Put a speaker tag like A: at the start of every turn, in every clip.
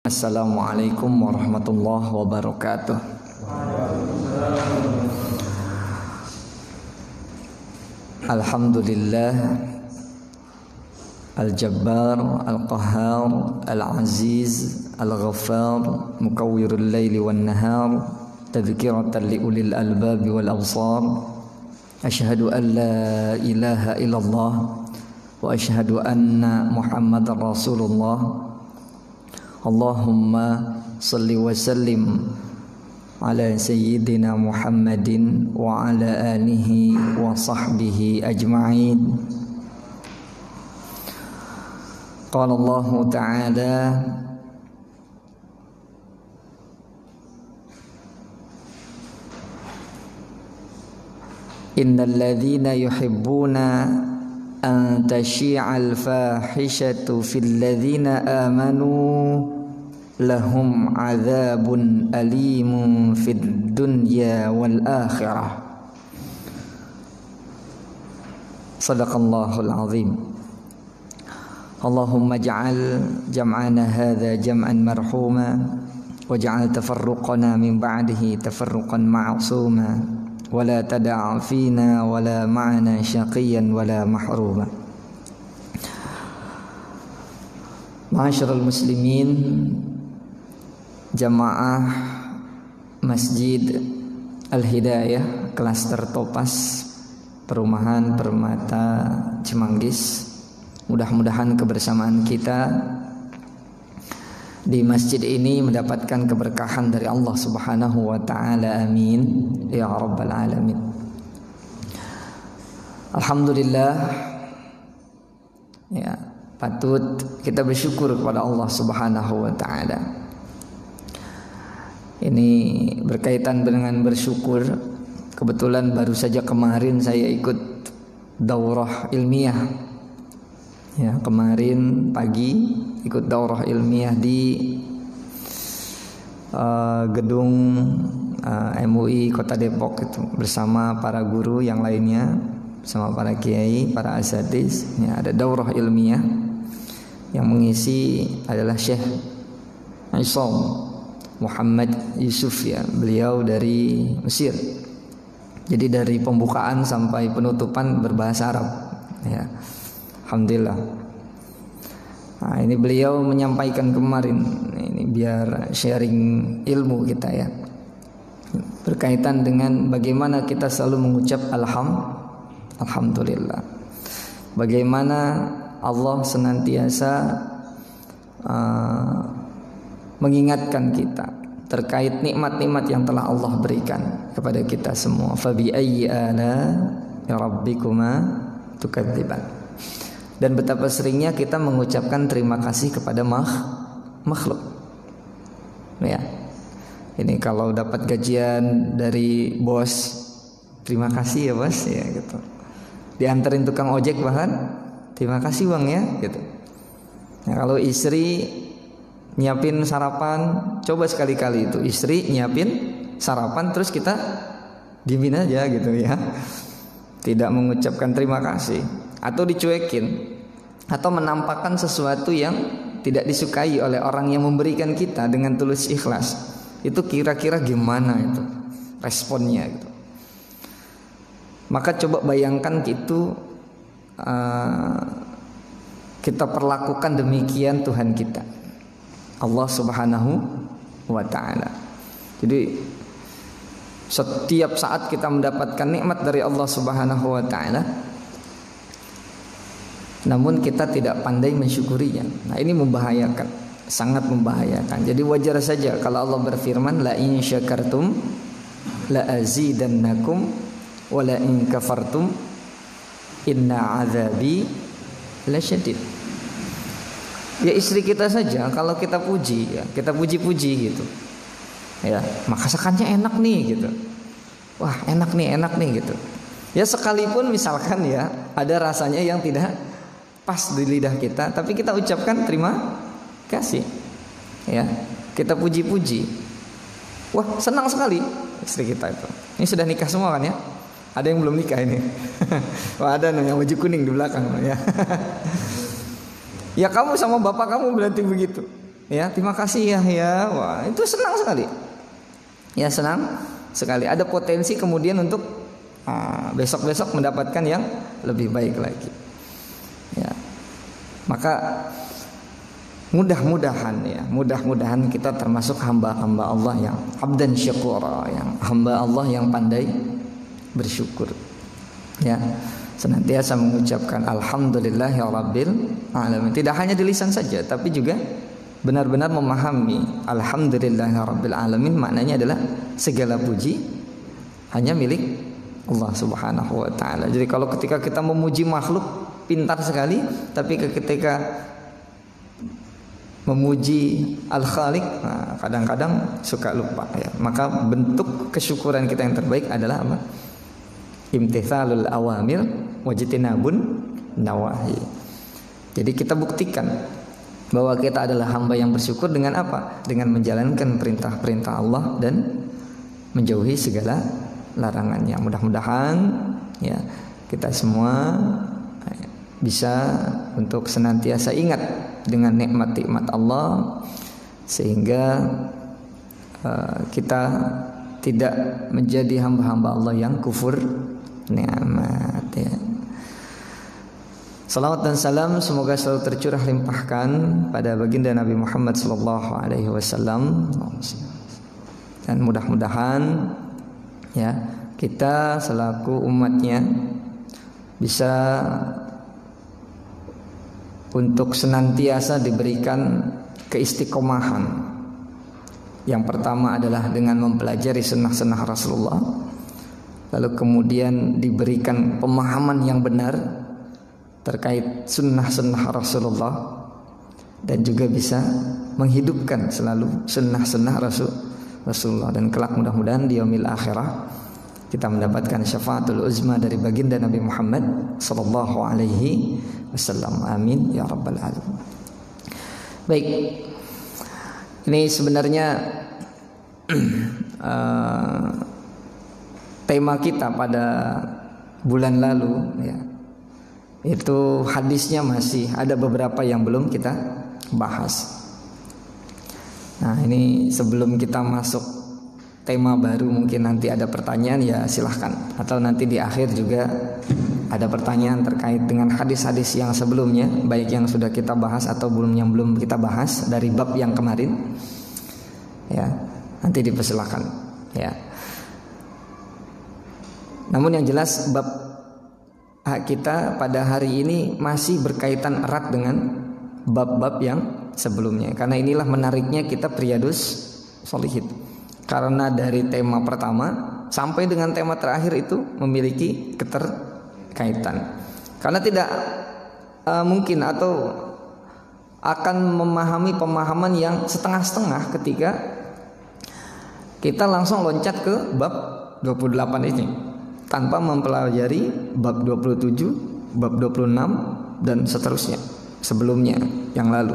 A: Assalamualaikum warahmatullahi wabarakatuh. Alhamdulillah Al-Jabbar, Al-Qahhar, Al-Aziz, Al-Ghaffar, Mukawwirul Laili wan Nahar, tadhkiratan li ulil albab wal absar. Asyhadu an la ilaha illallah wa asyhadu anna Muhammadar Rasulullah. Allahumma salli wa sallim ala sayyidina Muhammadin wa ala alihi wa sahbihi ajma'in. Qala Allah Ta'ala innal ladzina yuhibbuna an tashi'al fahishatu fil ladzina amanu lahum adzabun alimun fid dunya wal akhirah. Shadaqallahul azim. Allahumma ij'al jam'ana hadza jam'an marhuma waj'al tafarruqana min ba'dihi tafarruqan ma'suma wala tada'a fina wala ma'ana syaqiyan wala mahruma. Ma'asyiral muslimin, jamaah Masjid Al-Hidayah Klaster Topas Perumahan Permata Cimanggis. Mudah-mudahan kebersamaan kita di masjid ini mendapatkan keberkahan dari Allah Subhanahu wa taala. Amin ya rabbal alamin. Alhamdulillah, ya, patut kita bersyukur kepada Allah Subhanahu wa taala. Ini berkaitan dengan bersyukur. Kebetulan baru saja kemarin saya ikut daurah ilmiah. Ya, kemarin pagi ikut daurah ilmiah di gedung MUI Kota Depok itu bersama para guru yang lainnya, bersama para kiai, para asatiz. Ya, ada daurah ilmiah yang mengisi adalah Syekh Isam Muhammad Yusuf, ya, beliau dari Mesir. Jadi dari pembukaan sampai penutupan berbahasa Arab, ya. Alhamdulillah. Nah, ini beliau menyampaikan kemarin, ini biar sharing ilmu kita, ya, berkaitan dengan bagaimana kita selalu mengucap alhamdulillah. Bagaimana Allah senantiasa mengingatkan kita terkait nikmat-nikmat yang telah Allah berikan kepada kita semua. Fa bi ayyi ala rabbikuma tukadziban. Dan betapa seringnya kita mengucapkan terima kasih kepada makhluk. Ya. Ini kalau dapat gajian dari bos, terima kasih ya bos, ya gitu. Dianterin tukang ojek bahkan, terima kasih bang ya, gitu. Nah, kalau istri nyiapin sarapan, coba sekali-kali itu istri nyiapin sarapan terus kita diemin aja gitu, ya. Tidak mengucapkan terima kasih, atau dicuekin, atau menampakkan sesuatu yang tidak disukai oleh orang yang memberikan kita dengan tulus ikhlas. Itu kira-kira gimana itu responnya gitu. Maka coba bayangkan itu kita perlakukan demikian Tuhan kita, Allah Subhanahu wa ta'ala. Jadi setiap saat kita mendapatkan nikmat dari Allah Subhanahu wa ta'ala, namun kita tidak pandai mensyukurinya. Nah, ini membahayakan, sangat membahayakan. Jadi wajar saja kalau Allah berfirman, la in syakartum la azidannakum wa la in kafartum inna azabi lasyadid. Ya, istri kita saja kalau kita puji, ya, kita puji-puji gitu, ya, masakannya enak nih gitu. Wah, enak nih gitu. Ya, sekalipun misalkan ya ada rasanya yang tidak pas di lidah kita, tapi kita ucapkan terima kasih, ya, kita puji-puji. Wah, senang sekali istri kita itu. Ini sudah nikah semua kan ya? Ada yang belum nikah ini. Wah, ada yang baju kuning di belakang ya. Ya, kamu sama bapak kamu berarti begitu. Ya, terima kasih ya. Wah, itu senang sekali. Ya, senang sekali. Ada potensi kemudian untuk besok-besok mendapatkan yang lebih baik lagi. Ya. Maka mudah-mudahan kita termasuk hamba-hamba Allah yang abdan syakura, yang hamba Allah yang pandai bersyukur. Ya, senantiasa mengucapkan alhamdulillahirabbil alamin. Tidak hanya di lisan saja, tapi juga benar-benar memahami alhamdulillahirabbil alamin maknanya adalah segala puji hanya milik Allah Subhanahu wa taala. Jadi kalau ketika kita memuji makhluk pintar sekali, tapi ketika memuji Al-Khaliq, kadang-kadang suka lupa ya. Maka bentuk kesyukuran kita yang terbaik adalah apa? Imtithalul awamir wajtinabun nawahi. Jadi kita buktikan bahwa kita adalah hamba yang bersyukur dengan apa? Dengan menjalankan perintah-perintah Allah dan menjauhi segala larangannya. Mudah-mudahan ya kita semua bisa untuk senantiasa ingat dengan nikmat-nikmat Allah, sehingga kita tidak menjadi hamba-hamba Allah yang kufur nikmat ya. Salawat dan salam semoga selalu tercurah limpahkan pada baginda Nabi Muhammad sallallahu alaihi wasallam. Dan mudah-mudahan ya kita selaku umatnya bisa untuk senantiasa diberikan keistiqomahan. Yang pertama adalah dengan mempelajari sunnah-sunnah Rasulullah, lalu kemudian diberikan pemahaman yang benar terkait sunnah-sunnah Rasulullah, dan juga bisa menghidupkan selalu sunnah-sunnah Rasulullah. Dan kelak mudah-mudahan di yaumil akhirah kita mendapatkan syafaatul uzma dari baginda Nabi Muhammad sallallahu alaihi wasallam. Amin ya rabbal alamin. Baik. Ini sebenarnya tema kita pada bulan lalu ya. Itu hadisnya masih ada beberapa yang belum kita bahas. Nah, ini sebelum kita masuk tema baru, mungkin nanti ada pertanyaan ya silahkan. Atau nanti di akhir juga ada pertanyaan terkait dengan hadis-hadis yang sebelumnya, baik yang sudah kita bahas atau yang belum kita bahas dari bab yang kemarin. Ya, nanti dipersilakan ya. Namun yang jelas bab kita pada hari ini masih berkaitan erat dengan bab-bab yang sebelumnya. Karena inilah menariknya kitab Riyadhus Shalihin. Karena dari tema pertama sampai dengan tema terakhir itu memiliki keterkaitan. Karena tidak mungkin atau akan memahami pemahaman yang setengah-setengah ketika kita langsung loncat ke bab 28 ini tanpa mempelajari bab 27, bab 26 dan seterusnya sebelumnya yang lalu.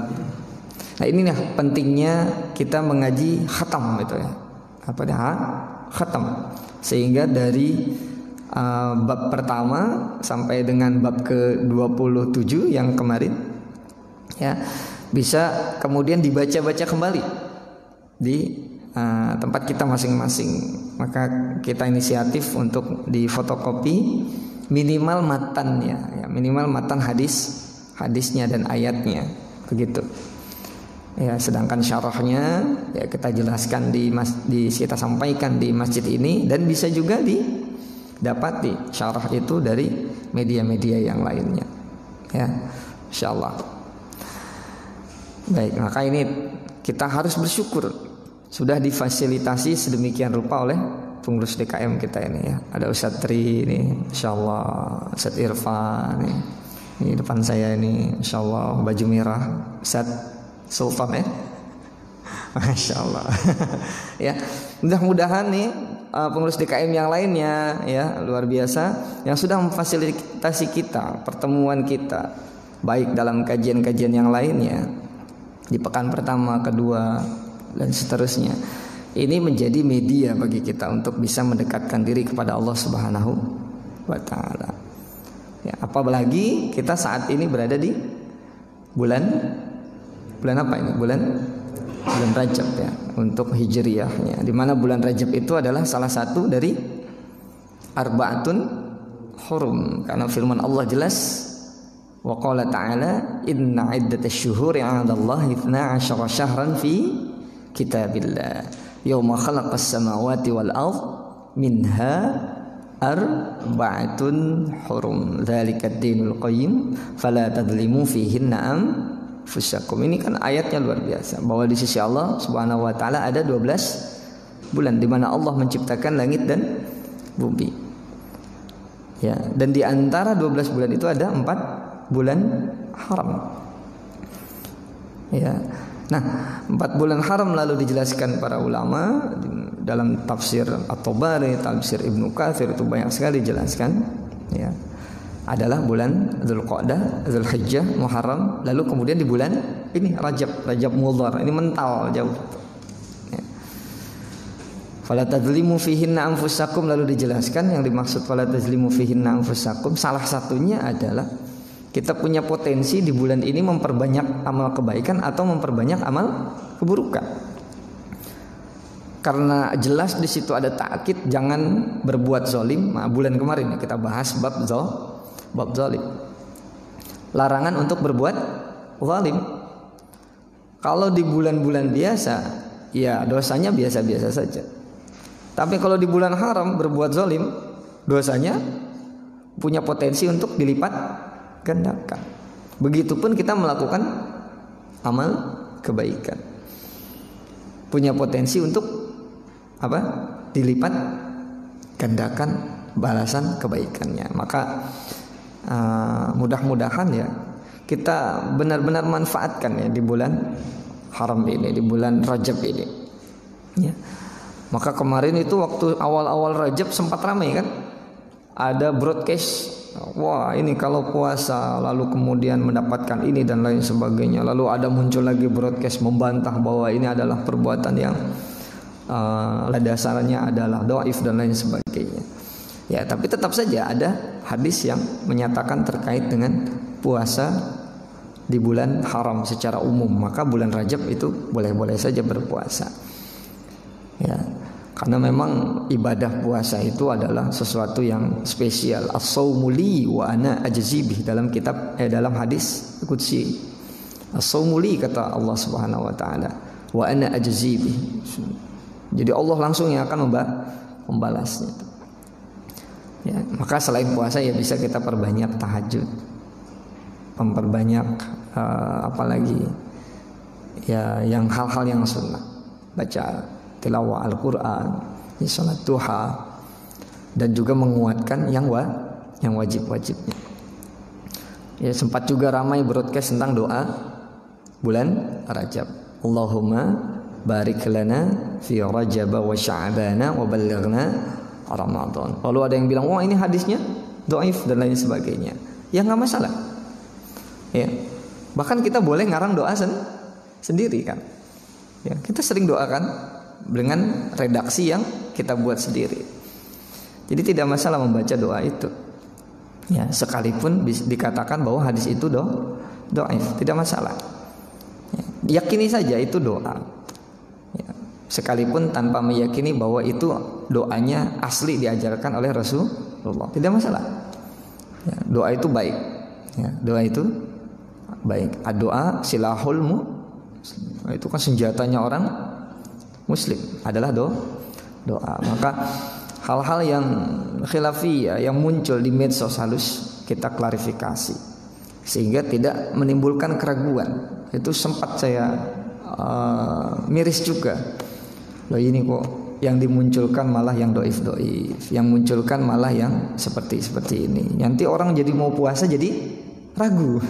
A: Nah, inilah pentingnya kita mengaji khatam itu ya. Apa dia? Khatam. Sehingga dari bab pertama sampai dengan bab ke-27 yang kemarin ya bisa kemudian dibaca-baca kembali di tempat kita masing-masing. Maka kita inisiatif untuk difotokopi minimal matannya ya, minimal matan hadisnya dan ayatnya begitu. Ya, sedangkan syarahnya ya kita jelaskan kita sampaikan di masjid ini, dan bisa juga didapati syarah itu dari media-media yang lainnya. Ya, insyaallah. Baik, maka ini kita harus bersyukur sudah difasilitasi sedemikian rupa oleh pengurus DKM kita ini ya. Ada Ustadz Tri ini, insyaallah, Ustadz Irfan nih. Ini depan saya ini, insyaallah baju merah, Ustadz Sultan ya, Masya Allah. Ya, mudah-mudahan nih pengurus DKM yang lainnya ya luar biasa yang sudah memfasilitasi kita, pertemuan kita, baik dalam kajian-kajian yang lainnya di pekan pertama, kedua dan seterusnya. Ini menjadi media bagi kita untuk bisa mendekatkan diri kepada Allah Subhanahu wa taala. Ya, apalagi kita saat ini berada di bulan apa ini? Bulan bulan Rajab ya untuk hijriyahnya, di mana bulan Rajab itu adalah salah satu dari arba'atun hurum, karena firman Allah jelas, wa qala ta'ala inna iddatasy syuhuri 'indallahi 12 syahran fi kitabillah yauma khalaqas samawati wal ard minha arba'atun hurum dzalikad dinul qayyim fala tadzlimu fihinna anfusakum. Ini kan ayatnya luar biasa, bahwa di sisi Allah Subhanahu wa taala ada 12 bulan di mana Allah menciptakan langit dan bumi. Ya, dan di antara 12 bulan itu ada 4 bulan haram. Ya. Nah, 4 bulan haram lalu dijelaskan para ulama dalam tafsir At-Tabari, tafsir Ibnu Katsir, itu banyak sekali dijelaskan, ya. Adalah bulan Dzulqa'dah, Dzulhijjah, Muharram, lalu kemudian di bulan ini Rajab Mudhar, ini mental jauh. Ya. Fala tadzlimu fihinna anfusakum, lalu dijelaskan yang dimaksud fala tadzlimu fihinna anfusakum salah satunya adalah kita punya potensi di bulan ini memperbanyak amal kebaikan atau memperbanyak amal keburukan. Karena jelas di situ ada ta'kid jangan berbuat zalim. Nah, bulan kemarin kita bahas bab zalim. Larangan untuk berbuat zalim. Kalau di bulan-bulan biasa, ya dosanya biasa-biasa saja. Tapi kalau di bulan haram berbuat zalim, dosanya punya potensi untuk dilipat gandakan. Begitupun kita melakukan amal kebaikan, punya potensi untuk apa? Dilipat gandakan balasan kebaikannya. Maka mudah-mudahan ya kita benar-benar manfaatkan ya di bulan haram ini, di bulan Rajab ini. Ya. Maka kemarin itu waktu awal-awal Rajab sempat ramai kan? Ada broadcast, wah ini kalau puasa lalu kemudian mendapatkan ini dan lain sebagainya. Lalu ada muncul lagi broadcast membantah bahwa ini adalah perbuatan yang dasarnya adalah dhaif dan lain sebagainya. Ya, tapi tetap saja ada hadis yang menyatakan terkait dengan puasa di bulan haram secara umum. Maka bulan Rajab itu boleh-boleh saja berpuasa. Ya. Karena memang ibadah puasa itu adalah sesuatu yang spesial. As-shaumu li wa ana ajzi bih, dalam kitab dalam hadis qudsi. As-shaumu li kata Allah Subhanahu wa taala, wa ana ajzi bih. Jadi Allah langsung yang akan membalasnya. Ya, maka selain puasa ya bisa kita perbanyak tahajud. Memperbanyak apalagi ya yang hal-hal yang sunnah. Baca tilawah Al-Quran, salat duha, dan juga menguatkan yang wajib-wajibnya. Ya, sempat juga ramai broadcast tentang doa bulan Rajab. Allahumma barik lana fi Rajab wa Sya'bana wa ballighna Ramadan. Lalu ada yang bilang, wah ini hadisnya dhaif dan lain sebagainya. Ya nggak masalah. Ya, bahkan kita boleh ngarang doa sendiri kan. Ya, kita sering doakan dengan redaksi yang kita buat sendiri. Jadi tidak masalah membaca doa itu. Ya, sekalipun dikatakan bahwa hadis itu dhaif, tidak masalah. Ya, yakini saja itu doa. Ya, sekalipun tanpa meyakini bahwa itu doanya asli diajarkan oleh Rasulullah, tidak masalah. Ya, doa itu baik. Ya, doa itu baik. Doa silahul itu kan senjatanya orang Muslim adalah doa. Maka hal-hal yang khilafiyah yang muncul di medsos halus kita klarifikasi sehingga tidak menimbulkan keraguan. Itu sempat saya miris juga. Loh ini kok yang dimunculkan malah yang dhaif, yang munculkan malah yang seperti ini. Nanti orang jadi mau puasa jadi ragu.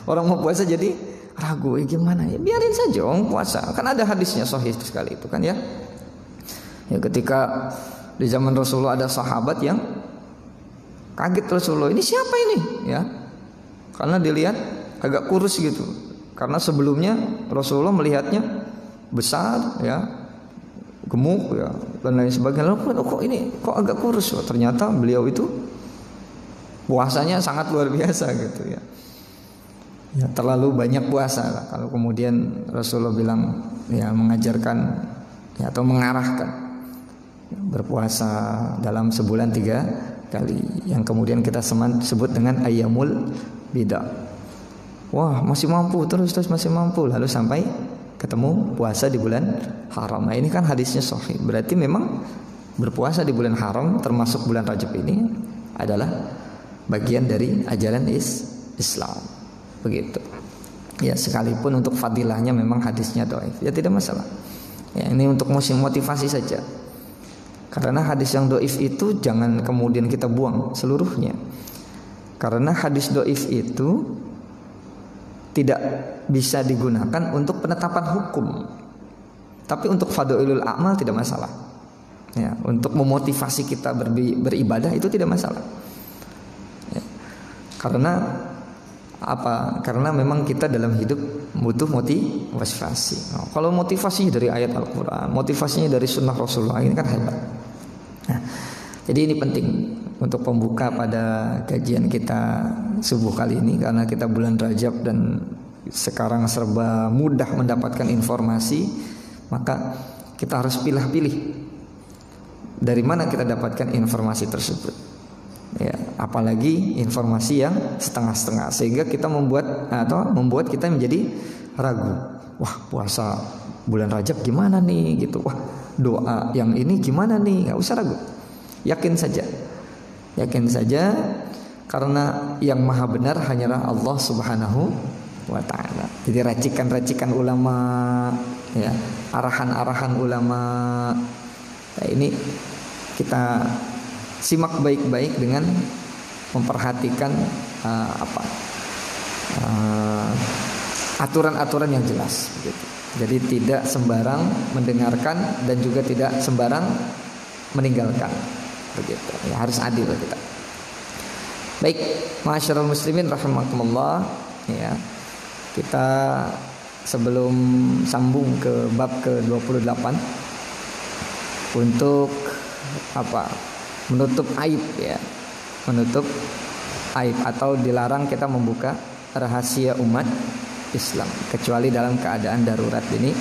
A: Orang mau puasa jadi ragu, gimana ya? Biarin saja orang puasa. Kan ada hadisnya sahih sekali itu kan ya. Ya ketika di zaman Rasulullah ada sahabat yang kaget Rasulullah, ini siapa ini? Ya. Karena dilihat agak kurus gitu. Karena sebelumnya Rasulullah melihatnya besar ya, gemuk ya dan lain sebagainya. Lalu kok agak kurus? Oh, ternyata beliau itu puasanya sangat luar biasa gitu ya. Ya, terlalu banyak puasa lah. Kalau kemudian Rasulullah bilang ya mengajarkan ya, atau mengarahkan berpuasa dalam sebulan 3 kali yang kemudian kita sebut dengan ayyamul bidah. Wah, masih mampu terus masih mampu, lalu sampai ketemu puasa di bulan haram. Nah, ini kan hadisnya sahih. Berarti memang berpuasa di bulan haram termasuk bulan Rajab ini adalah bagian dari ajaran Islam. Begitu. Ya, sekalipun untuk fadilahnya memang hadisnya dhaif, ya tidak masalah. Ya, ini untuk motivasi saja. Karena hadis yang dhaif itu jangan kemudian kita buang seluruhnya. Karena hadis dhaif itu tidak bisa digunakan untuk penetapan hukum. Tapi untuk fadailul a'mal tidak masalah. Ya, untuk memotivasi kita beribadah itu tidak masalah. Ya. Karena apa? Karena memang kita dalam hidup butuh motivasi. Nah, kalau motivasinya dari ayat Al-Quran, motivasinya dari sunnah Rasulullah, ini kan hebat. Nah, jadi ini penting untuk pembuka pada kajian kita subuh kali ini, karena kita bulan Rajab dan sekarang serba mudah mendapatkan informasi, maka kita harus pilih-pilih dari mana kita dapatkan informasi tersebut. Ya, apalagi informasi yang setengah-setengah, sehingga kita membuat kita menjadi ragu. Wah, puasa bulan Rajab gimana nih gitu. Wah, doa yang ini gimana nih? Gak usah ragu. Yakin saja karena yang maha benar hanyalah Allah Subhanahu wa ta'ala. Jadi racikan-racikan ulama, ya, arahan-arahan ulama. Nah, ini kita simak baik-baik dengan memperhatikan aturan-aturan yang jelas, begitu. Jadi tidak sembarang mendengarkan dan juga tidak sembarang meninggalkan, begitu. Ya, harus adil kita. Baik, masyarul muslimin rahimakumullah, ya. Kita sebelum sambung ke bab ke-28 untuk menutup aib, ya. Menutup aib atau dilarang kita membuka rahasia umat Islam kecuali dalam keadaan darurat ini.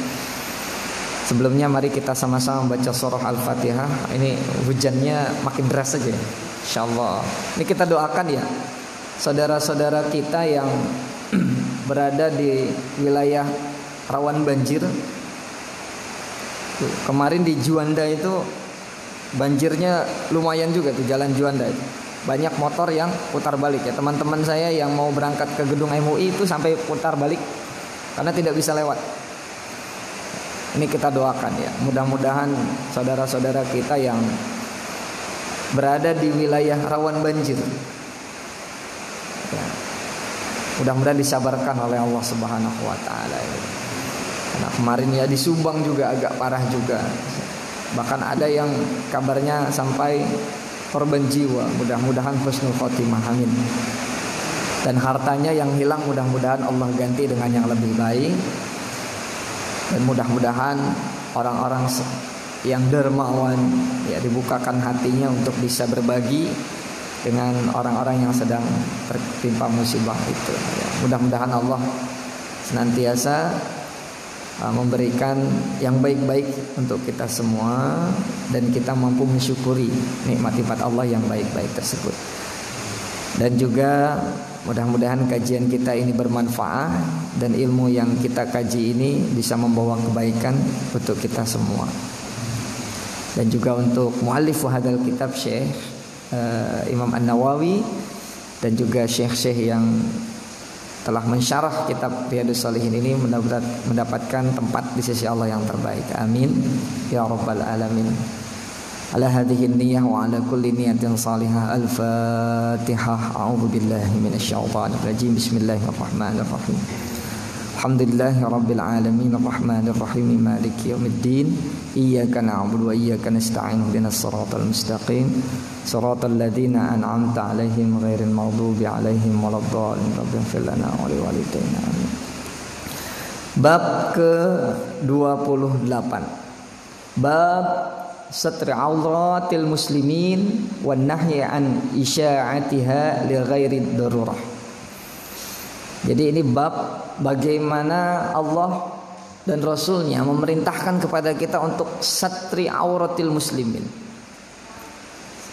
A: Sebelumnya mari kita sama-sama membaca surah Al-Fatihah. Ini hujannya makin deras saja, insyaallah. Ini kita doakan ya saudara-saudara kita yang berada di wilayah rawan banjir. Kemarin di Juanda itu banjirnya lumayan juga tuh, jalan Juanda itu. Banyak motor yang putar balik ya. Teman-teman saya yang mau berangkat ke gedung MUI itu sampai putar balik karena tidak bisa lewat. Ini kita doakan ya, mudah-mudahan saudara-saudara kita yang berada di wilayah rawan banjir, ya, mudah-mudahan disabarkan oleh Allah Subhanahu wa ta'ala. Karena kemarin ya di Subang juga agak parah juga. Bahkan ada yang kabarnya sampai korban jiwa. Mudah-mudahan husnul khotimah, amin. Dan hartanya yang hilang mudah-mudahan Allah ganti dengan yang lebih baik. Dan mudah-mudahan orang-orang yang dermawan ya dibukakan hatinya untuk bisa berbagi dengan orang-orang yang sedang tertimpa musibah itu. Ya, mudah-mudahan Allah senantiasa memberikan yang baik-baik untuk kita semua dan kita mampu mensyukuri nikmat-nikmat Allah yang baik-baik tersebut. Dan juga mudah-mudahan kajian kita ini bermanfaat dan ilmu yang kita kaji ini bisa membawa kebaikan untuk kita semua. Dan juga untuk muallif hadal kitab Syekh Imam An-Nawawi dan juga syekh-syekh yang telah mensyarah kitab Riyadhus Shalihin ini mendapatkan tempat di sisi Allah yang terbaik. Amin ya rabbal alamin. Ala hadhihi niyyah wa ala kulli niyatin salihah. Al-Fatihah. A'udzu billahi minasyaitonir rajim. Bismillahirrahmanirrahim. Alhamdulillahi rabbil alamin arrahmanir rahim maliki yaumiddin. Iyyaka na'budu wa iyyaka nasta'in ihdinas siratal mustaqim siratal ladzina an'amta 'alaihim ghairil maghdubi 'alaihim waladdallin. Rabbighfir lana wa liwalidayna. Amin. Bab ke-28. Bab satri auratil muslimin wan nahyi an isya'atiha li ghairi darurah. Jadi ini bab bagaimana Allah dan Rasulnya memerintahkan kepada kita untuk satri auratil muslimin.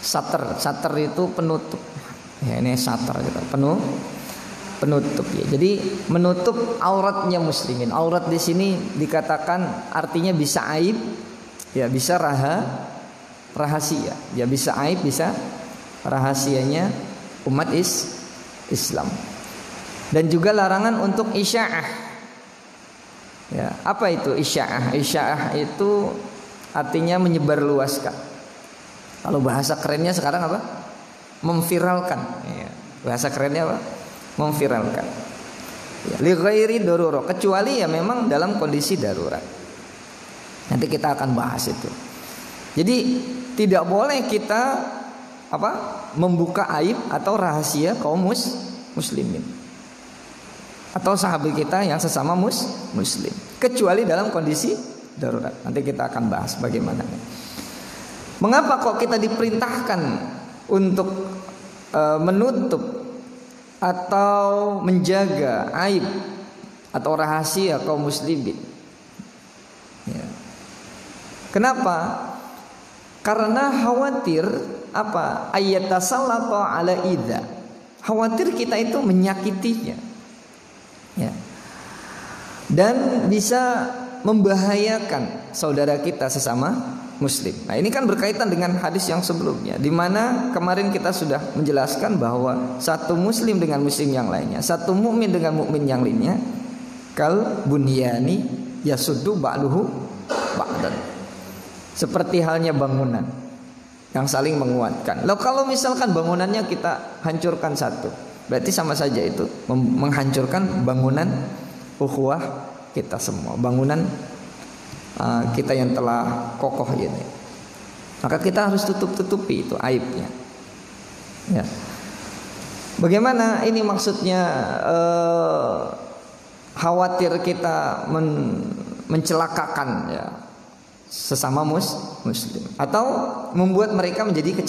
A: Satar itu penutup. Ya, ini satar gitu, penutup ya. Jadi menutup auratnya muslimin. Aurat di sini dikatakan artinya bisa aib, ya bisa rahasia. Ya bisa aib, bisa rahasianya umat Islam. Dan juga larangan untuk isya'ah. Ya, apa itu isya'ah? Isya'ah itu artinya menyebarluaskan. Kalau bahasa kerennya sekarang apa? Memviralkan. Ya, bahasa kerennya apa? Memviralkan. Ya, li ghairi darurah, kecuali ya memang dalam kondisi darurat. Nanti kita akan bahas itu. Jadi tidak boleh kita membuka aib atau rahasia kaum muslimin atau sahabat kita yang sesama muslim, kecuali dalam kondisi darurat. Nanti kita akan bahas bagaimana. Mengapa kok kita diperintahkan untuk menutup atau menjaga aib atau rahasia kaum muslimin? Ya. Kenapa? Karena khawatir ayatasallata ala idza. Khawatir kita itu menyakitinya. Ya. Dan bisa membahayakan saudara kita sesama muslim. Nah, ini kan berkaitan dengan hadis yang sebelumnya, di mana kemarin kita sudah menjelaskan bahwa satu muslim dengan muslim yang lainnya, satu mukmin dengan mukmin yang lainnya, kal bunyani yasuddu ba'duhu ba'dan. Seperti halnya bangunan yang saling menguatkan. Lalu kalau misalkan bangunannya kita hancurkan satu, berarti sama saja itu menghancurkan bangunan ukhuwah kita semua, bangunan kita yang telah kokoh ini. Maka kita harus tutupi itu aibnya. Ya. Bagaimana ini maksudnya? Khawatir kita mencelakakan ya sesama muslim, atau membuat mereka menjadi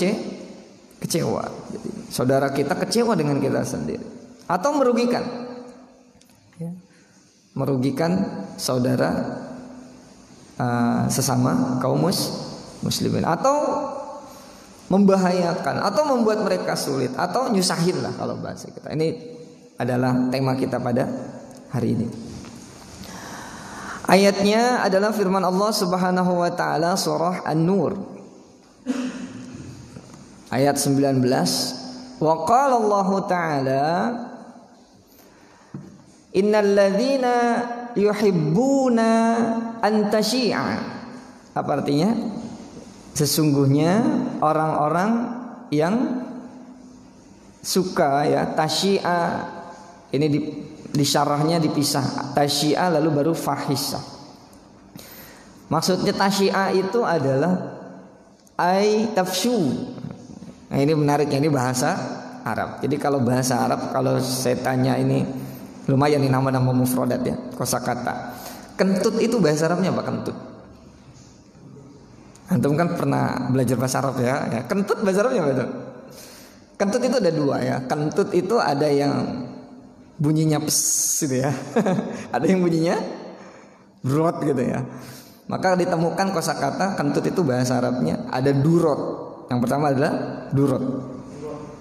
A: kecewa. Jadi, saudara kita kecewa dengan kita sendiri, atau merugikan, ya, merugikan saudara sesama kaum muslimin, atau membahayakan, atau membuat mereka sulit, atau nyusahin lah kalau bahasa kita. Ini adalah tema kita pada hari ini. Ayatnya adalah firman Allah Subhanahu wa taala surah An-Nur ayat 19. Wa qala Allah taala innal ladzina yuhibbuna an tasyi'a. Apa artinya? Sesungguhnya orang-orang yang suka ya tasyi'a, ini di syarahnya dipisah tasyi'a lalu baru fahisah. Maksudnya tasyi'a itu adalah ay tafsyu. Nah, ini menarik, ini bahasa Arab. Jadi kalau bahasa Arab, kalau saya tanya, ini lumayan nih nama-nama mufradat ya, kosakata. Kentut itu bahasa Arabnya apa kentut? Antum kan pernah belajar bahasa Arab ya. Kentut bahasa Arabnya apa itu? Kentut itu ada dua ya. Kentut itu ada yang bunyinya pes gitu ya. Ada yang bunyinya brot gitu ya. Maka ditemukan kosakata kentut itu bahasa Arabnya ada durot. Yang pertama adalah durot.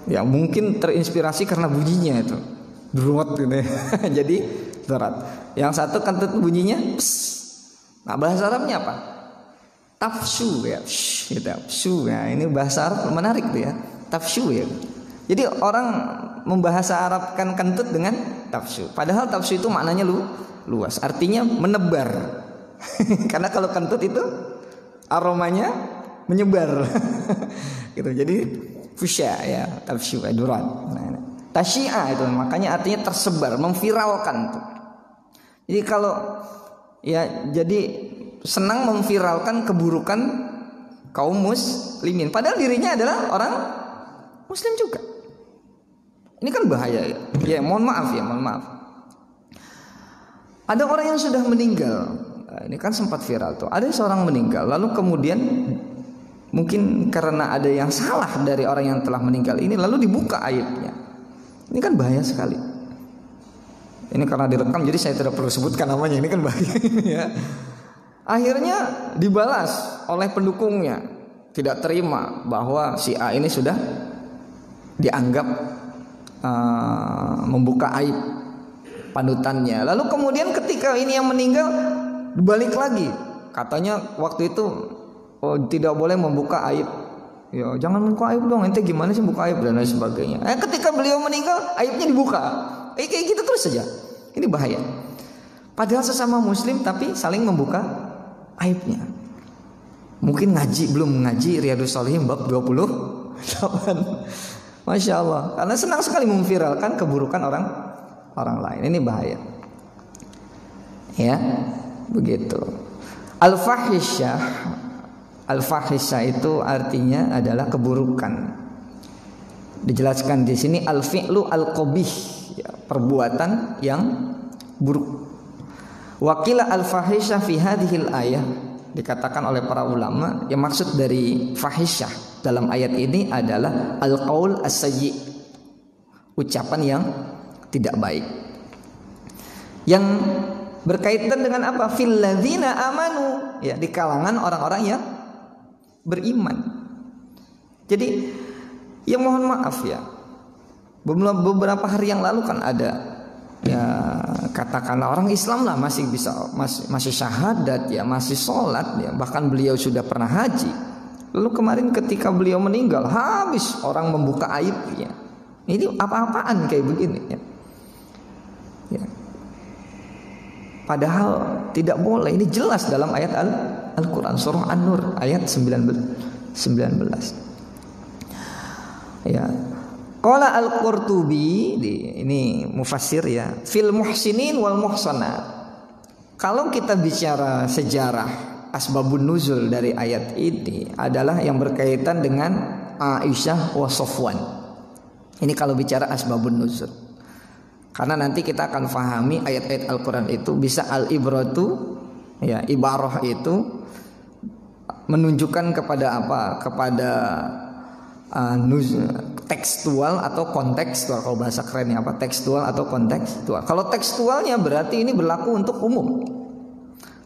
A: Ya mungkin terinspirasi karena bunyinya itu. Durot gitu ya. Jadi durot. Yang satu kentut bunyinya pes. Nah bahasa Arabnya apa? Tafsyu ya. Tafsyu ya. Ini bahasa Arab menarik tuh ya. Tafsyu ya. Jadi orang membahasa Arabkan kentut dengan tafsyu. Padahal tafsyu itu maknanya luas. Artinya menebar. Karena kalau kentut itu aromanya menyebar. Gitu. Jadi fusya ya, tafsyu durat. Nah, tasyi'a itu makanya artinya tersebar, memviralkan tuh. Jadi kalau ya jadi senang memviralkan keburukan kaum muslimin, padahal dirinya adalah orang muslim juga. Ini kan bahaya ya. Ya, mohon maaf. Ada orang yang sudah meninggal. Nah, ini kan sempat viral tuh. Ada seorang meninggal, lalu kemudian mungkin karena ada yang salah dari orang yang telah meninggal ini, lalu dibuka aibnya. Ini kan bahaya sekali. Ini karena direkam jadi saya tidak perlu sebutkan namanya, ini kan bahaya ya. Akhirnya dibalas oleh pendukungnya, tidak terima bahwa si A ini sudah dianggap membuka aib panutannya. Lalu kemudian ketika ini yang meninggal balik lagi, katanya waktu itu tidak boleh membuka aib. Ya jangan membuka aib dong, ente gimana sih buka aib dan lain sebagainya. Ketika beliau meninggal aibnya dibuka. Kayak gitu terus saja. Ini bahaya. Padahal sesama muslim tapi saling membuka aibnya. Mungkin belum ngaji Riyadhus Shalihin bab 28. Masya Allah. Karena senang sekali memviralkan keburukan orang lain. Ini bahaya. Ya, begitu. Al-fahisyah itu artinya adalah keburukan. Dijelaskan di sini al-fi'lu al-qabih, ya, perbuatan yang buruk. Wakila al-fahisyah fi hadhil ayah, dikatakan oleh para ulama yang maksud dari fahisyah dalam ayat ini adalah al-qaul as-sayyi, ucapan yang tidak baik. Yang berkaitan dengan apa? Fil ladzina amanu, ya, di kalangan orang-orang yang beriman. Jadi ya mohon maaf ya, beberapa hari yang lalu kan ada, ya katakanlah orang Islam lah masih syahadat, ya masih sholat, ya bahkan beliau sudah pernah haji. Lalu kemarin ketika beliau meninggal, habis orang membuka aibnya. Ini apa-apaan kayak begini ya. Ya. Padahal tidak boleh. Ini jelas dalam ayat Al-Quran surah An-Nur ayat 19. Ya. Qala Al-Qurtubi, ini mufassir ya, fil muhsinin wal muhsanat. Kalau kita bicara sejarah asbabun nuzul dari ayat ini adalah yang berkaitan dengan Aisyah wa Safwan. Ini kalau bicara asbabun nuzul. Karena nanti kita akan fahami ayat-ayat Al-Quran itu bisa al-ibratu, ya, ibarah itu menunjukkan kepada apa? Kepada tekstual atau kontekstual. Kalau bahasa kerennya apa? Tekstual atau kontekstual. Kalau tekstualnya berarti ini berlaku untuk umum.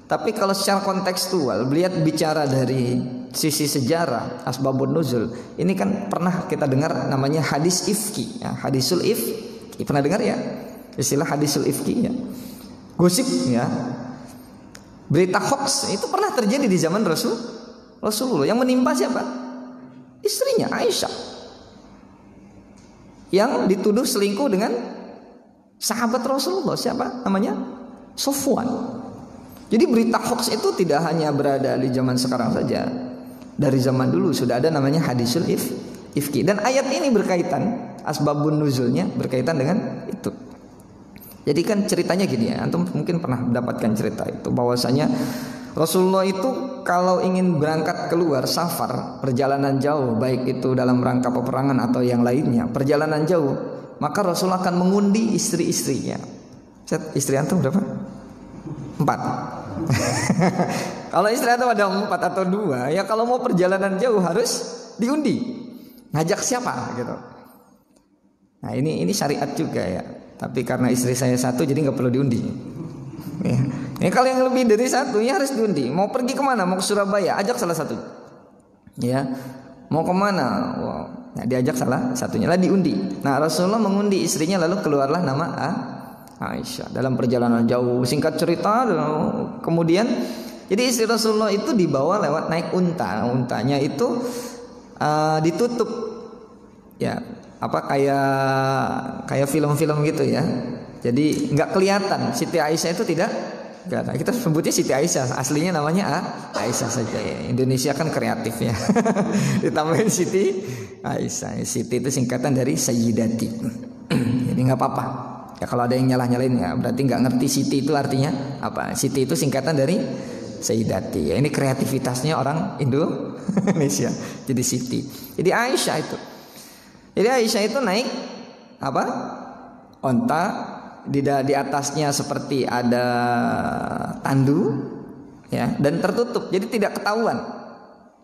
A: Tapi kalau secara kontekstual, bicara dari sisi sejarah asbabun nuzul, ini kan pernah kita dengar namanya hadis ifki, ya, hadisul ifki. Pernah dengar ya istilah hadisul ifki ya? Gosip ya. Berita hoax itu pernah terjadi di zaman Rasulullah. Yang menimpa siapa? Istrinya Aisyah, yang dituduh selingkuh dengan sahabat Rasulullah. Siapa namanya? Safwan. Jadi berita hoax itu tidak hanya berada di zaman sekarang saja. Dari zaman dulu sudah ada namanya hadisul ifki. Dan ayat ini berkaitan, asbabun nuzulnya berkaitan dengan itu. Jadi kan ceritanya gini ya, antum mungkin pernah mendapatkan cerita itu, bahwasanya Rasulullah itu kalau ingin berangkat keluar safar, perjalanan jauh, baik itu dalam rangka peperangan atau yang lainnya, perjalanan jauh, maka Rasulullah akan mengundi istri-istrinya. Istri antum berapa? 4. Kalau istri antum ada 4 atau 2, ya kalau mau perjalanan jauh harus diundi. Ngajak siapa gitu. Nah ini syariat juga ya. Tapi karena istri saya 1 jadi nggak perlu diundi. Ya. Ini kalau yang lebih dari 1 ya harus diundi. Mau pergi kemana? Mau ke Surabaya, ajak salah satu. Ya, mau kemana? Wow. Nah, diajak salah satunya lah diundi. Nah Rasulullah mengundi istrinya, lalu keluarlah nama Aisyah dalam perjalanan jauh. Singkat cerita, kemudian jadi istri Rasulullah itu dibawa lewat naik unta. Untanya itu ditutup, ya apa kayak film-film gitu ya. Jadi nggak kelihatan. Siti Aisyah itu tidak. Kita sebutnya Siti Aisyah, aslinya namanya Aisyah saja ya. Indonesia kan kreatif ya. Ditambahin Siti Aisyah. Siti itu singkatan dari Sayyidati. Jadi nggak apa-apa. Ya kalau ada yang nyalah-nyalain ya berarti nggak ngerti Siti itu artinya apa. Siti itu singkatan dari Sayyidati. Ya, ini kreativitasnya orang Indonesia. Jadi Siti. Jadi Aisyah itu. Jadi Aisyah itu naik apa? Onta. Di atasnya seperti ada tandu ya, dan tertutup, jadi tidak ketahuan,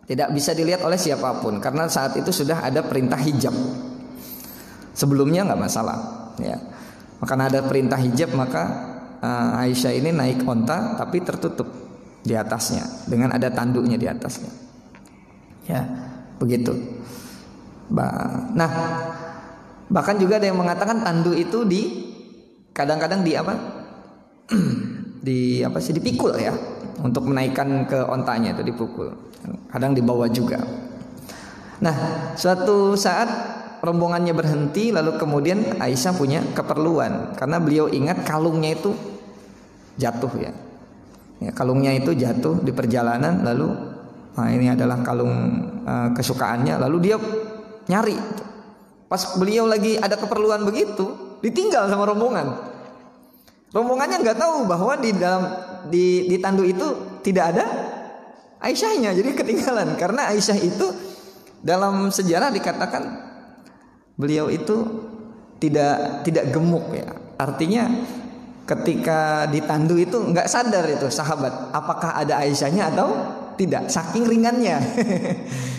A: tidak bisa dilihat oleh siapapun karena saat itu sudah ada perintah hijab. Sebelumnya nggak masalah ya. Karena ada perintah hijab, maka Aisyah ini naik onta tapi tertutup di atasnya dengan ada tanduknya di atasnya. Ya, begitu. Nah, bahkan juga ada yang mengatakan tanduk itu kadang-kadang dipikul ya, untuk menaikkan ke ontanya itu dipukul. Kadang dibawa juga. Nah, suatu saat rombongannya berhenti, lalu kemudian Aisyah punya keperluan karena beliau ingat kalungnya itu jatuh ya. Kalungnya itu jatuh di perjalanan, lalu ini adalah kalung kesukaannya, lalu dia nyari. Pas beliau lagi ada keperluan begitu, ditinggal sama rombongan. Rombongannya nggak tahu bahwa di tanduk itu tidak ada Aisyahnya, jadi ketinggalan. Karena Aisyah itu dalam sejarah dikatakan beliau itu tidak gemuk ya. Artinya ketika ditandu itu nggak sadar itu sahabat apakah ada Aisyahnya atau tidak, saking ringannya.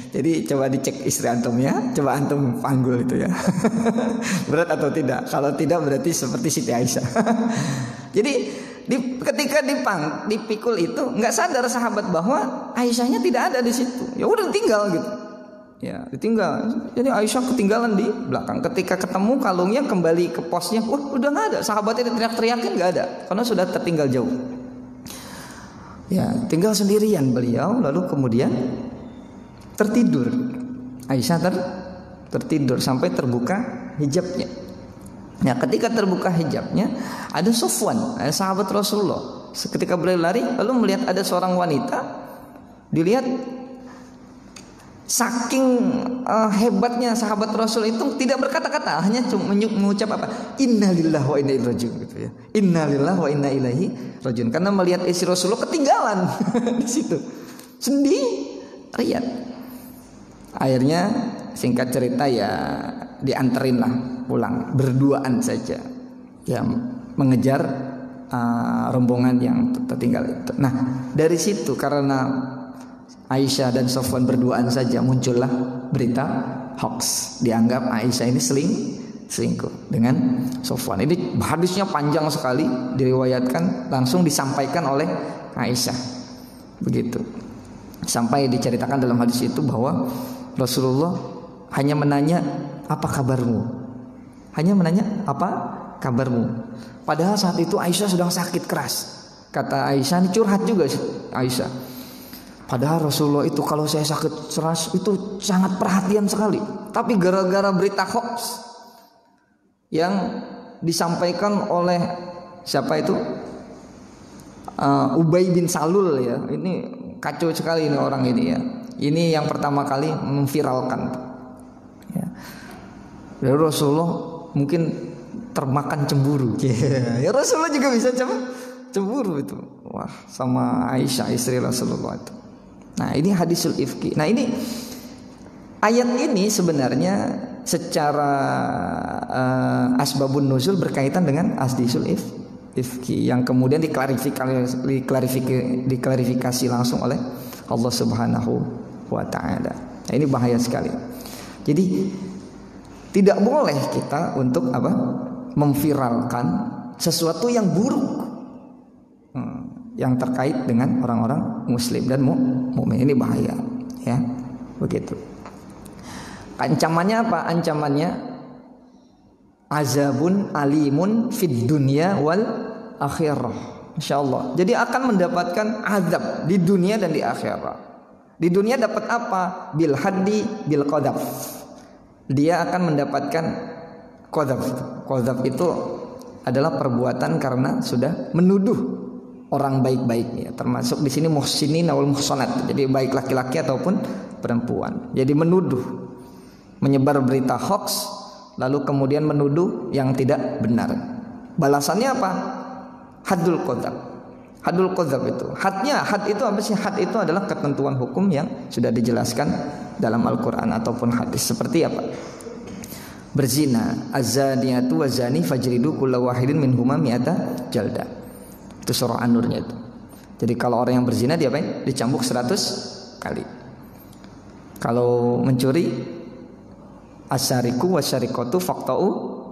A: Jadi coba dicek istri antum ya, coba antum panggul itu ya. Berat atau tidak? Kalau tidak berarti seperti Siti Aisyah. Jadi ketika dipikul itu nggak sadar sahabat bahwa Aisyahnya tidak ada di situ. Ya udah tinggal gitu. Ya, ditinggal. Jadi Aisyah ketinggalan di belakang. Ketika ketemu kalungnya kembali ke posnya, udah nggak ada. Sahabatnya teriak-teriakin nggak ada, karena sudah tertinggal jauh. Ya, tinggal sendirian beliau, lalu kemudian tertidur. Aisyah tertidur sampai terbuka hijabnya. Nah, ketika terbuka hijabnya, ada Sofwan, sahabat Rasulullah. Ketika beliau lari, lalu melihat ada seorang wanita. Dilihat saking hebatnya sahabat Rasul itu tidak berkata-kata, hanya cuma mengucap innalillahi wa inna ilaihi rajiun gitu ya. Innalillahi wa inna ilaihi rajiun. Karena melihat istri Rasulullah ketinggalan di situ. Sendirian. Akhirnya singkat cerita ya dianterin lah pulang berduaan saja. Ya mengejar rombongan yang tertinggal itu. Nah, dari situ karena Aisyah dan Sofwan berduaan saja muncullah berita hoax. Dianggap Aisyah ini selingkuh dengan Sofwan. Ini hadisnya panjang sekali, diriwayatkan langsung disampaikan oleh Aisyah. Begitu. Sampai diceritakan dalam hadis itu bahwa Rasulullah hanya menanya apa kabarmu? Hanya menanya apa kabarmu? Padahal saat itu Aisyah sedang sakit keras. Kata Aisyah, ini curhat juga Aisyah. Padahal Rasulullah itu kalau saya sakit keras itu sangat perhatian sekali. Tapi gara-gara berita hoax yang disampaikan oleh siapa itu? Ubay bin Salul ya. Ini kacau sekali ini orang ini ya. Ini yang pertama kali memviralkan. Ya. Lalu Rasulullah mungkin termakan cemburu. Ya Rasulullah juga bisa cemburu itu. Wah, sama Aisyah istri Rasulullah itu. Nah, ini hadisul ifki. Nah, ini ayat ini sebenarnya secara asbabun nuzul berkaitan dengan hadisul ifki yang kemudian diklarifikasi langsung oleh Allah Subhanahu wa taala. Nah, ini bahaya sekali. Jadi tidak boleh kita untuk memviralkan sesuatu yang buruk. Yang terkait dengan orang-orang muslim dan mukmin. Ini bahaya ya. Begitu. Ancamannya apa? Ancamannya azabun alimun fid dunya wal akhirah. Insyaallah. Jadi akan mendapatkan azab di dunia dan di akhirat. Di dunia dapat apa? Bil haddi bil qadhaf. Dia akan mendapatkan qadhaf. Qadhaf itu adalah perbuatan karena sudah menuduh orang baik-baik ya, termasuk di sini muhsinin wal muhsanat. Jadi baik laki-laki ataupun perempuan. Jadi menuduh, menyebar berita hoax, lalu kemudian menuduh yang tidak benar. Balasannya apa? Haddul qadzab. Haddul qadzab itu. Had itu apa sih? Had itu adalah ketentuan hukum yang sudah dijelaskan dalam Al-Qur'an ataupun hadis. Seperti apa? Berzina, az-zaniyatu waz-zani fajridu kulla wahidin minhuma mi'ata jaldah. Itu surah An-Nurnya itu. Jadi kalau orang yang berzina dia apain? Dicambuk 100 kali. Kalau mencuri asyariku wasyarikatu faqta'u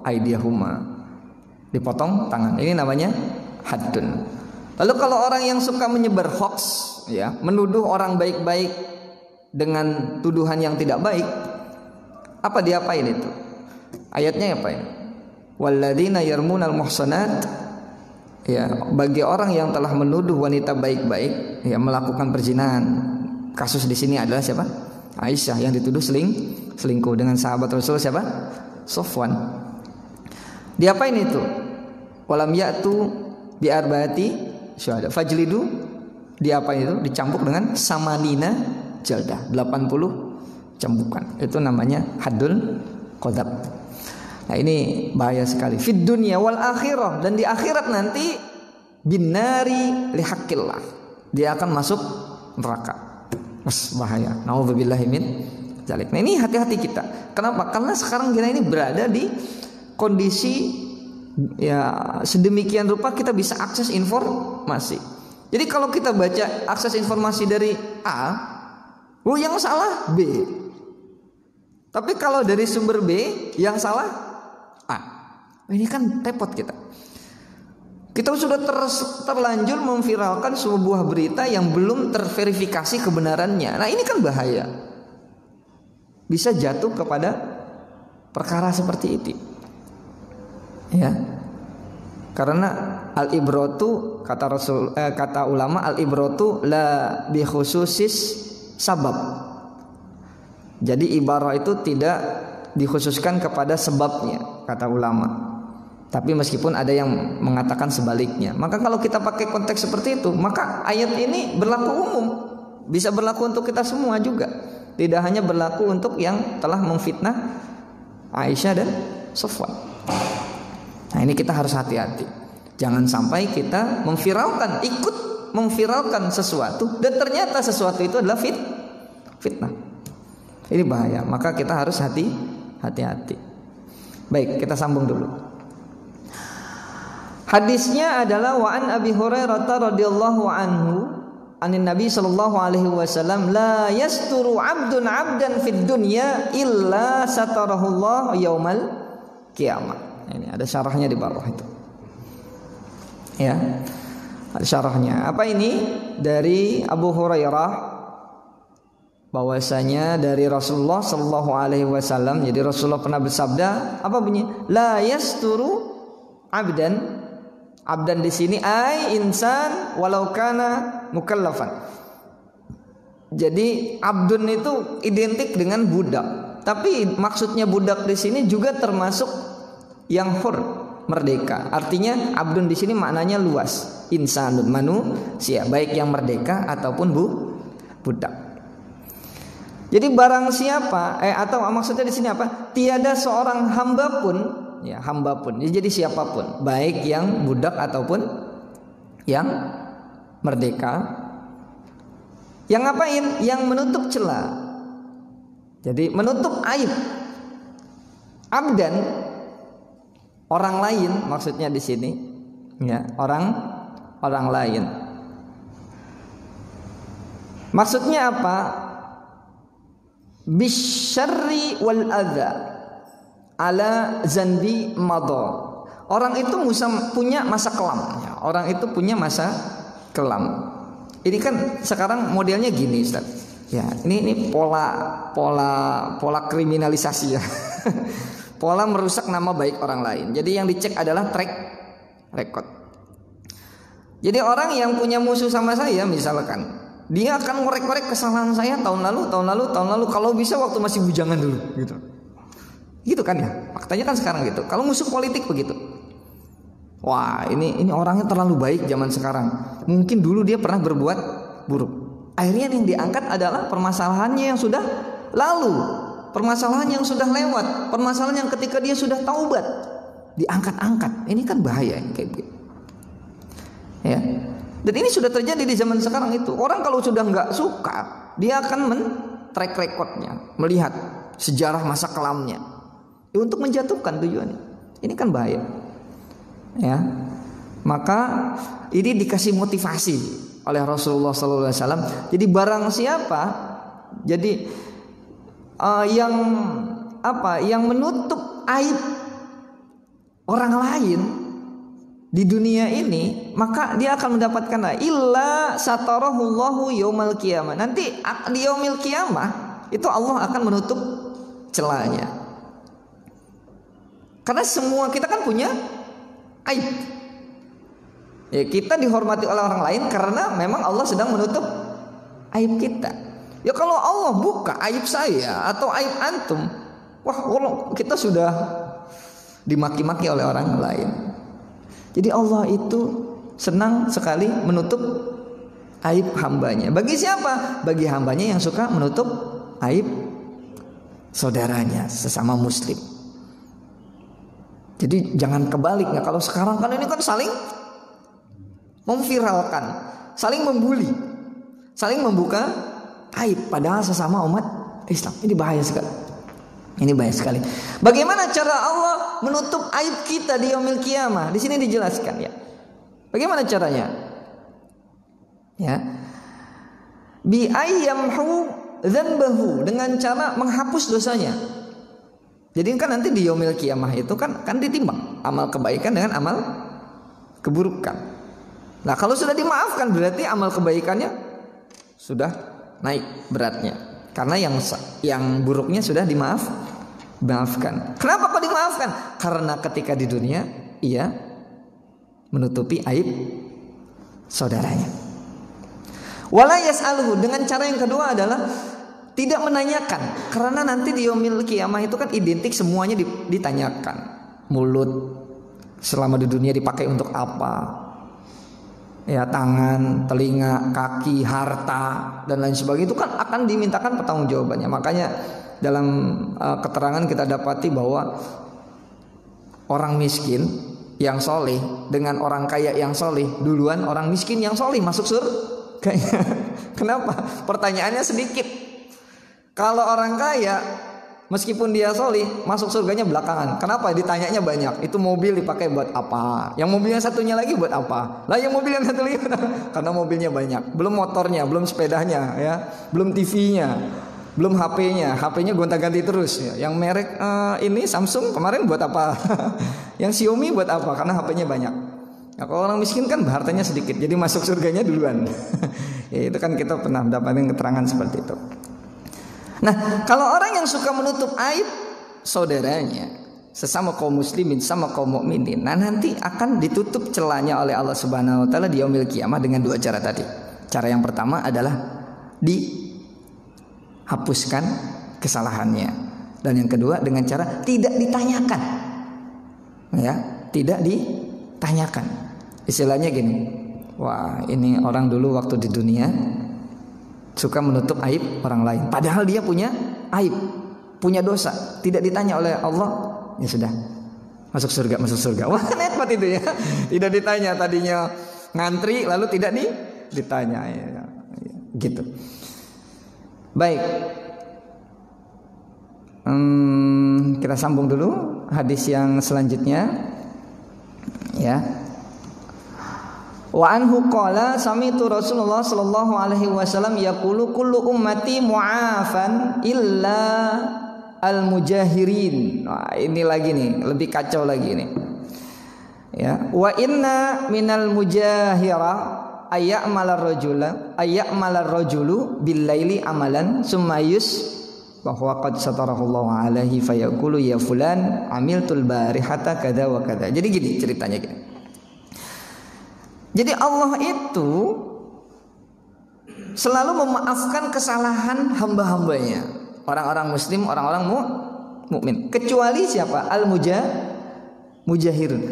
A: aydiyahuma. dipotong tangan. Ini namanya haddun. Lalu kalau orang yang suka menyebar hoax, ya, menuduh orang baik-baik dengan tuduhan yang tidak baik, apa diapain itu? Ayatnya apa ini? Walladzina yarmunal muhsanat, ya, bagi orang yang telah menuduh wanita baik-baik, ya, melakukan perzinahan. Kasus di sini adalah siapa? Aisyah yang dituduh selingkuh dengan sahabat Rasul siapa? Sofwan. Diapain itu? Walam ya'tu bi arba'ati syuhada fajlidu, diapain itu? Dicampuk dengan samanina jaldah, 80 cambukan. Itu namanya haddul qadzab. Nah, ini bahaya sekali. Fid dunya wal akhirah, dan di akhirat nanti binari lihaqqillah, dia akan masuk neraka. Mas, bahaya. Nauzubillahi min dzalik. Nah, ini hati-hati kita. Kenapa? Karena sekarang kita ini berada di kondisi, ya, sedemikian rupa kita bisa akses informasi. Jadi kalau kita baca akses informasi dari A, yang salah B. Tapi kalau dari sumber B yang salah A. Ini kan repot kita. Kita sudah terlanjur memviralkan sebuah berita yang belum terverifikasi kebenarannya. Nah, ini kan bahaya. Bisa jatuh kepada perkara seperti itu. Ya. Karena al-ibratu, kata ulama, al-ibratu la bi khususis sabab. Jadi ibarah itu tidak dikhususkan kepada sebabnya, kata ulama. Tapi meskipun ada yang mengatakan sebaliknya. Maka kalau kita pakai konteks seperti itu, maka ayat ini berlaku umum, bisa berlaku untuk kita semua juga. Tidak hanya berlaku untuk yang telah memfitnah Aisyah dan Sofwan. Nah, ini kita harus hati-hati. Jangan sampai kita ikut memviralkan sesuatu dan ternyata sesuatu itu adalah fitnah. Ini bahaya. Maka kita harus hati-hati. Baik, kita sambung dulu. Hadisnya adalah wa an Abi Hurairah radhiyallahu anhu anin Nabi sallallahu alaihi wasallam, la yasturu 'abdun 'abdan fid dunya illa satarahullah yaumal qiyamah. Ini ada syarahnya di bawah itu. Ya. Ada syarahnya. Apa ini? Dari Abu Hurairah, bahwasanya dari Rasulullah sallallahu alaihi wasallam. Jadi Rasulullah pernah bersabda, apa bunyi? La yasturu 'abdan. Abdan di sini ai insan walau kana mukallafan. Jadi abdun itu identik dengan budak. Tapi maksudnya budak di sini juga termasuk yang hur, merdeka. Artinya abdun di sini maknanya luas. Insanun, manusia, baik yang merdeka ataupun budak. Jadi barang siapa atau maksudnya di sini apa? Tiada seorang hamba pun, ya, hamba pun. Jadi siapapun, baik yang budak ataupun yang merdeka, yang ngapain? Yang menutup celah. Jadi menutup aib. Abdan, orang lain maksudnya di sini, ya, orang lain. Maksudnya apa? Bisyarri wal adza ala zanbi madar. Orang itu punya masa kelam, ya. Orang itu punya masa kelam. Ini kan sekarang modelnya gini, Ustaz. Ya, ini pola kriminalisasi, ya. Pola merusak nama baik orang lain. Jadi yang dicek adalah track record. Jadi orang yang punya musuh sama saya, misalkan, dia akan ngorek-ngorek kesalahan saya tahun lalu. Kalau bisa waktu masih bujangan dulu, gitu. Gitu kan ya, faktanya kan sekarang gitu. Kalau musuh politik begitu, wah ini orangnya terlalu baik zaman sekarang. Mungkin dulu dia pernah berbuat buruk. Akhirnya yang diangkat adalah permasalahannya yang sudah lalu, permasalahan yang sudah lewat, permasalahan yang ketika dia sudah taubat diangkat-angkat. Ini kan bahaya kayak gitu. Ya. Dan ini sudah terjadi di zaman sekarang itu. Orang kalau sudah nggak suka, dia akan track recordnya, melihat sejarah masa kelamnya. Untuk menjatuhkan tujuannya. Ini kan bahaya. Ya. Maka ini dikasih motivasi oleh Rasulullah SAW. Jadi barang siapa, jadi yang menutup aib orang lain, di dunia ini, maka dia akan mendapatkan illa satarahullahu yaumal qiyamah. Nanti di yaumil qiyamah itu Allah akan menutup celahnya. Karena semua kita kan punya aib. Ya, kita dihormati oleh orang lain karena memang Allah sedang menutup aib kita. Ya kalau Allah buka aib saya atau aib antum, wah kita sudah dimaki-maki oleh orang lain. Jadi Allah itu senang sekali menutup aib hambanya. Bagi siapa? Bagi hambanya yang suka menutup aib saudaranya sesama muslim. Jadi jangan kebaliknya. Kalau sekarang kan ini kan saling memviralkan, saling membuli, saling membuka aib padahal sesama umat Islam. Ini bahaya sekali. Ini bahaya sekali. Bagaimana cara Allah menutup aib kita di yaumil qiyamah? Di sini dijelaskan ya. Bagaimana caranya? Ya. Bi ayyamhu dzanbahu, dengan cara menghapus dosanya. Jadi kan nanti di yaumil qiyamah itu kan ditimbang amal kebaikan dengan amal keburukan. Nah, kalau sudah dimaafkan berarti amal kebaikannya sudah naik beratnya. Karena yang buruknya sudah dimaafkan. Kenapa kok dimaafkan? Karena ketika di dunia ia menutupi aib saudaranya. Wala yas'aluhu, dengan cara yang kedua adalah tidak menanyakan. Karena nanti di yaumil qiyamah itu kan identik semuanya ditanyakan. Mulut selama di dunia dipakai untuk apa? Ya, tangan, telinga, kaki, harta dan lain sebagainya itu kan akan dimintakan pertanggungjawabannya. Makanya dalam keterangan kita dapati bahwa orang miskin yang soleh dengan orang kaya yang soleh, duluan orang miskin yang soleh masuk surga. Kenapa? Pertanyaannya sedikit. Kalau orang kaya meskipun dia soleh masuk surganya belakangan. Kenapa? Ditanyanya banyak. Itu mobil dipakai buat apa? Yang mobilnya satunya lagi buat apa? Lah yang mobil yang satu lagi karena mobilnya banyak. Belum motornya, belum sepedanya, ya, belum TV-nya, belum HP-nya. HP-nya gonta-ganti terus. Ya. Yang merek ini Samsung kemarin buat apa? Yang Xiaomi buat apa? Karena HP-nya banyak. Nah, kalau orang miskin kan hartanya sedikit, jadi masuk surganya duluan. Ya, itu kan kita pernah mendapatkan keterangan seperti itu. Nah, kalau orang yang suka menutup aib saudaranya, sesama kaum muslimin, sama kaum mukminin, nah nanti akan ditutup celahnya oleh Allah Subhanahu wa taala di yaumil qiyamah dengan dua cara tadi. Cara yang pertama adalah dihapuskan kesalahannya, dan yang kedua dengan cara tidak ditanyakan. Ya, tidak ditanyakan. Istilahnya gini, wah ini orang dulu waktu di dunia suka menutup aib orang lain, padahal dia punya aib, punya dosa, tidak ditanya oleh Allah, ya sudah masuk surga. Wah hebat itu ya, tidak ditanya, tadinya ngantri lalu tidak ditanya, ya, gitu. Baik, kita sambung dulu hadis yang selanjutnya, ya. Wa anhu qala sami'tu Rasulullah sallallahu alaihi wasallam yaqulu kullu ummati mu'afan illa al-mujahirin. Nah, ini lagi nih, lebih kacau lagi nih. Ya, wa inna minal mujahira ayya'mala rajulu bil laili amalan summa bahwa qad satarahullahu alaihi fayaqulu ya fulan amiltul barihata kada wa kada. Jadi gini ceritanya gini. Jadi Allah itu selalu memaafkan kesalahan hamba-hambanya, orang-orang muslim, orang-orang mukmin. Kecuali siapa? Mujahirun.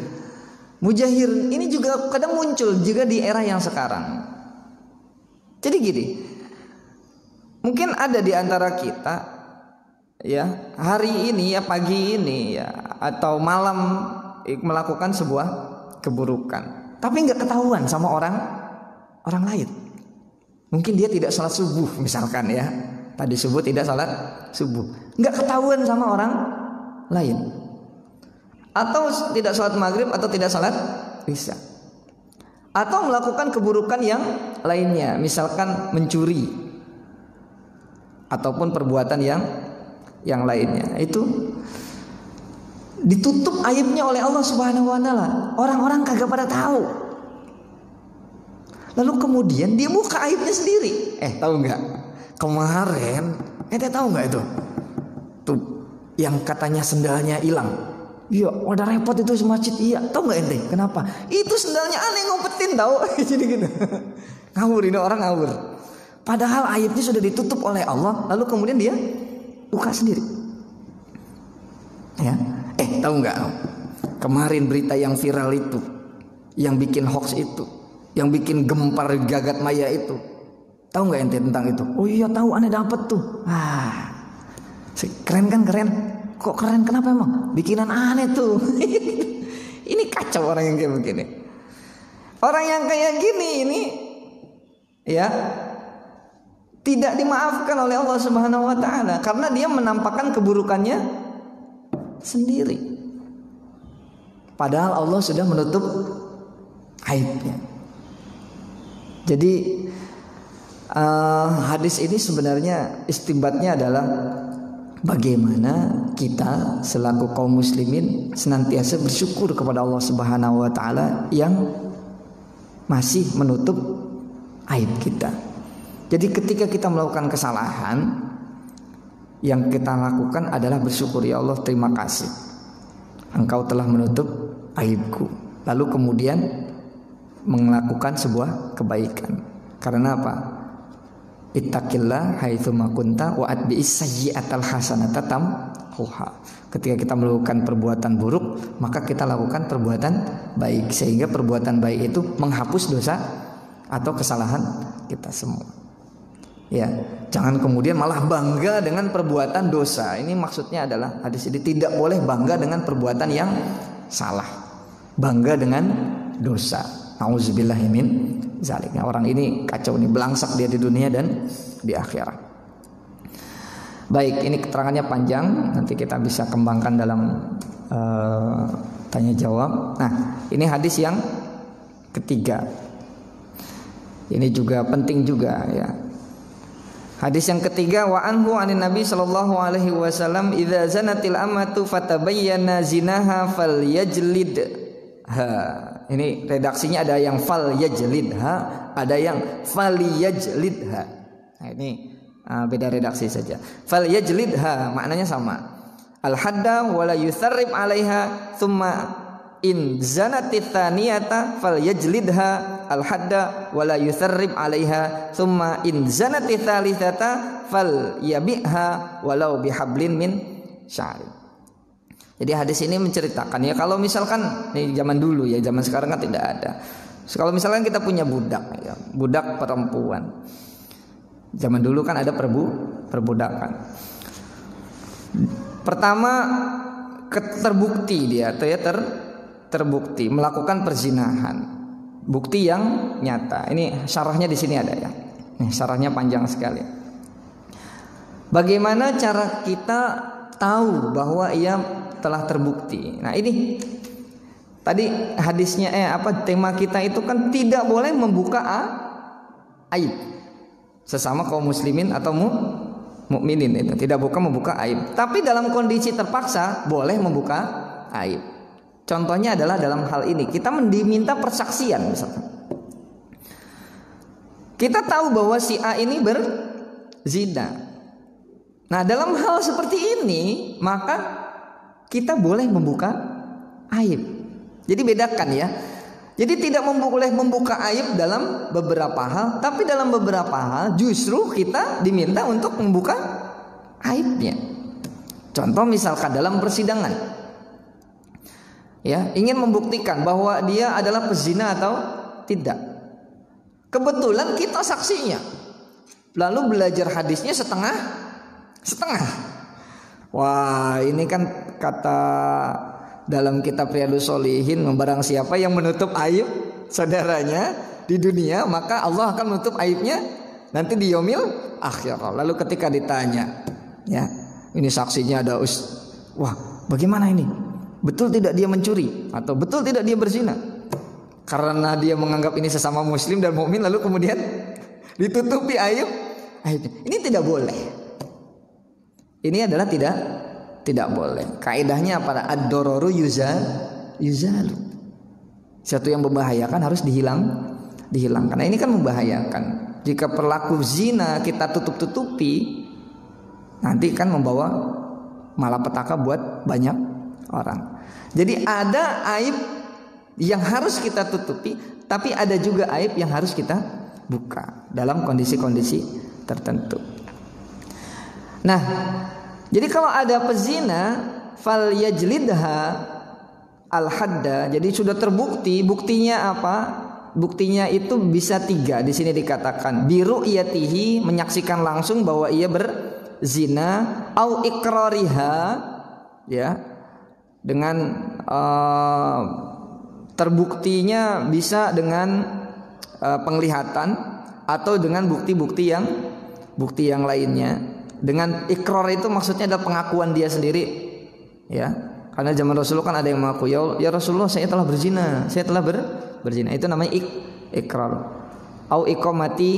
A: Mujahirun ini juga kadang muncul juga di era yang sekarang. Jadi gini, mungkin ada di antara kita, ya, hari ini ya, pagi ini ya, atau malam melakukan sebuah keburukan. Tapi nggak ketahuan sama orang lain. Mungkin dia tidak salat subuh misalkan ya. Tadi subuh tidak salat subuh. Nggak ketahuan sama orang lain. Atau tidak salat maghrib atau tidak salat isya. Atau melakukan keburukan yang lainnya. Misalkan mencuri. Ataupun perbuatan yang lainnya. Itu Ditutup aibnya oleh Allah Subhanahu wa taala. Orang-orang kagak pada tahu. Lalu kemudian dia buka aibnya sendiri. Tahu nggak? Kemarin, tahu nggak itu? Tuh, yang katanya sendalnya hilang. Iya, udah repot itu masjid. Iya, tahu nggak ente? Kenapa? Itu sendalnya aneh ngumpetin tahu. Jadi gitu. Ngawur, ini orang ngawur. Padahal aibnya sudah ditutup oleh Allah, lalu kemudian dia buka sendiri. Ya, tahu nggak? Kemarin berita yang viral itu, yang bikin hoax itu, yang bikin gempar jagat maya itu, tahu nggak ente tentang itu? Oh iya tahu, aneh dapet tuh. Keren kan, keren? Kok keren? Kenapa emang? Bikinan aneh tuh. Ini kacau orang yang kayak begini. Orang yang kayak gini ini, ya, tidak dimaafkan oleh Allah Subhanahu wa taala karena dia menampakkan keburukannya sendiri. Padahal Allah sudah menutup aibnya. Jadi hadis ini sebenarnya istinbatnya adalah bagaimana kita selaku kaum muslimin senantiasa bersyukur kepada Allah Subhanahu wa taala yang masih menutup aib kita. Jadi ketika kita melakukan kesalahan, yang kita lakukan adalah bersyukur, ya Allah terima kasih, Engkau telah menutup aibku. Lalu kemudian melakukan sebuah kebaikan. Karena apa? Ittaqillah haitsu ma kunta wa atbi'is sayyi'atal hasanata tamhuha. Ketika kita melakukan perbuatan buruk, maka kita lakukan perbuatan baik, sehingga perbuatan baik itu menghapus dosa atau kesalahan kita semua. Ya, jangan kemudian malah bangga dengan perbuatan dosa. Ini maksudnya adalah hadis ini tidak boleh bangga dengan perbuatan yang salah. Bangga dengan dosa. Nauzubillahi min zalik. Orang ini kacau nih, belangsak dia di dunia dan di akhirat. Baik, ini keterangannya panjang, nanti kita bisa kembangkan dalam tanya jawab. Nah, ini hadis yang ketiga. Ini juga penting juga ya. Hadis yang ketiga, wa anhu anin Nabi sallallahu alaihi wasallam idza zanatil amatu fatabayyana zinaha falyajlidha. Ini redaksinya ada yang falyajlidha, ada yang falyajlidha. Nah, ini beda redaksi saja. Falyajlidha maknanya sama. Al hadda wa la yusarrib 'alaiha thumma in zanatit thaniyata falyajlidha al hadda wa la yusarrib 'alaiha thumma in zanatit thalithata falyabiha walau bihablin min sya'rin. Jadi hadis ini menceritakan ya, kalau misalkan nih zaman dulu ya, zaman sekarang kan tidak ada. Kalau misalkan kita punya budak ya, budak perempuan. Zaman dulu kan ada perbudakan. Pertama terbukti dia terbukti melakukan perzinahan. Bukti yang nyata. Ini syarahnya di sini ada ya. Nih, syarahnya panjang sekali. Bagaimana cara kita tahu bahwa ia telah terbukti? Nah, ini tadi hadisnya tema kita itu kan tidak boleh membuka aib sesama kaum muslimin atau mukminin, itu tidak membuka aib. Tapi dalam kondisi terpaksa boleh membuka aib. Contohnya adalah dalam hal ini kita diminta persaksian misalkan. Kita tahu bahwa si A ini berzina. Nah, dalam hal seperti ini maka kita boleh membuka aib. Jadi bedakan ya. Jadi tidak boleh membuka aib dalam beberapa hal, tapi dalam beberapa hal justru kita diminta untuk membuka aibnya. Contoh misalkan dalam persidangan, ya, ingin membuktikan bahwa dia adalah pezina atau tidak. Kebetulan kita saksinya, lalu belajar hadisnya setengah. Wah, ini kan kata dalam kitab Riyadhus Shalihin, barang siapa yang menutup aib saudaranya di dunia, maka Allah akan menutup aibnya nanti di yaumil akhir. Lalu ketika ditanya, ya, ini saksinya ada wah, bagaimana ini? Betul tidak dia mencuri atau betul tidak dia berzina? Karena dia menganggap ini sesama muslim dan mukmin, lalu kemudian ditutupi aibnya. Ini tidak boleh. Ini adalah tidak tidak boleh. Kaidahnya apa? Ad-dororu yuzalu. Satu yang membahayakan harus dihilangkan. Nah, ini kan membahayakan. Jika pelaku zina kita tutup-tutupi, nanti kan membawa malapetaka buat banyak orang. Jadi ada aib yang harus kita tutupi, tapi ada juga aib yang harus kita buka dalam kondisi-kondisi tertentu. Nah, jadi kalau ada pezina, fal yajlidha al-hadda. Jadi sudah terbukti, buktinya apa? Buktinya itu bisa 3. Di sini dikatakan biru'yatihi, menyaksikan langsung bahwa ia berzina, au iqrariha, ya, dengan terbuktinya bisa dengan penglihatan atau dengan bukti-bukti yang lainnya. Dengan ikrar itu maksudnya adalah pengakuan dia sendiri, ya. Karena zaman Rasulullah kan ada yang mengaku, ya Rasulullah saya telah berzina, berzina. Itu namanya ikrar. Au iqamati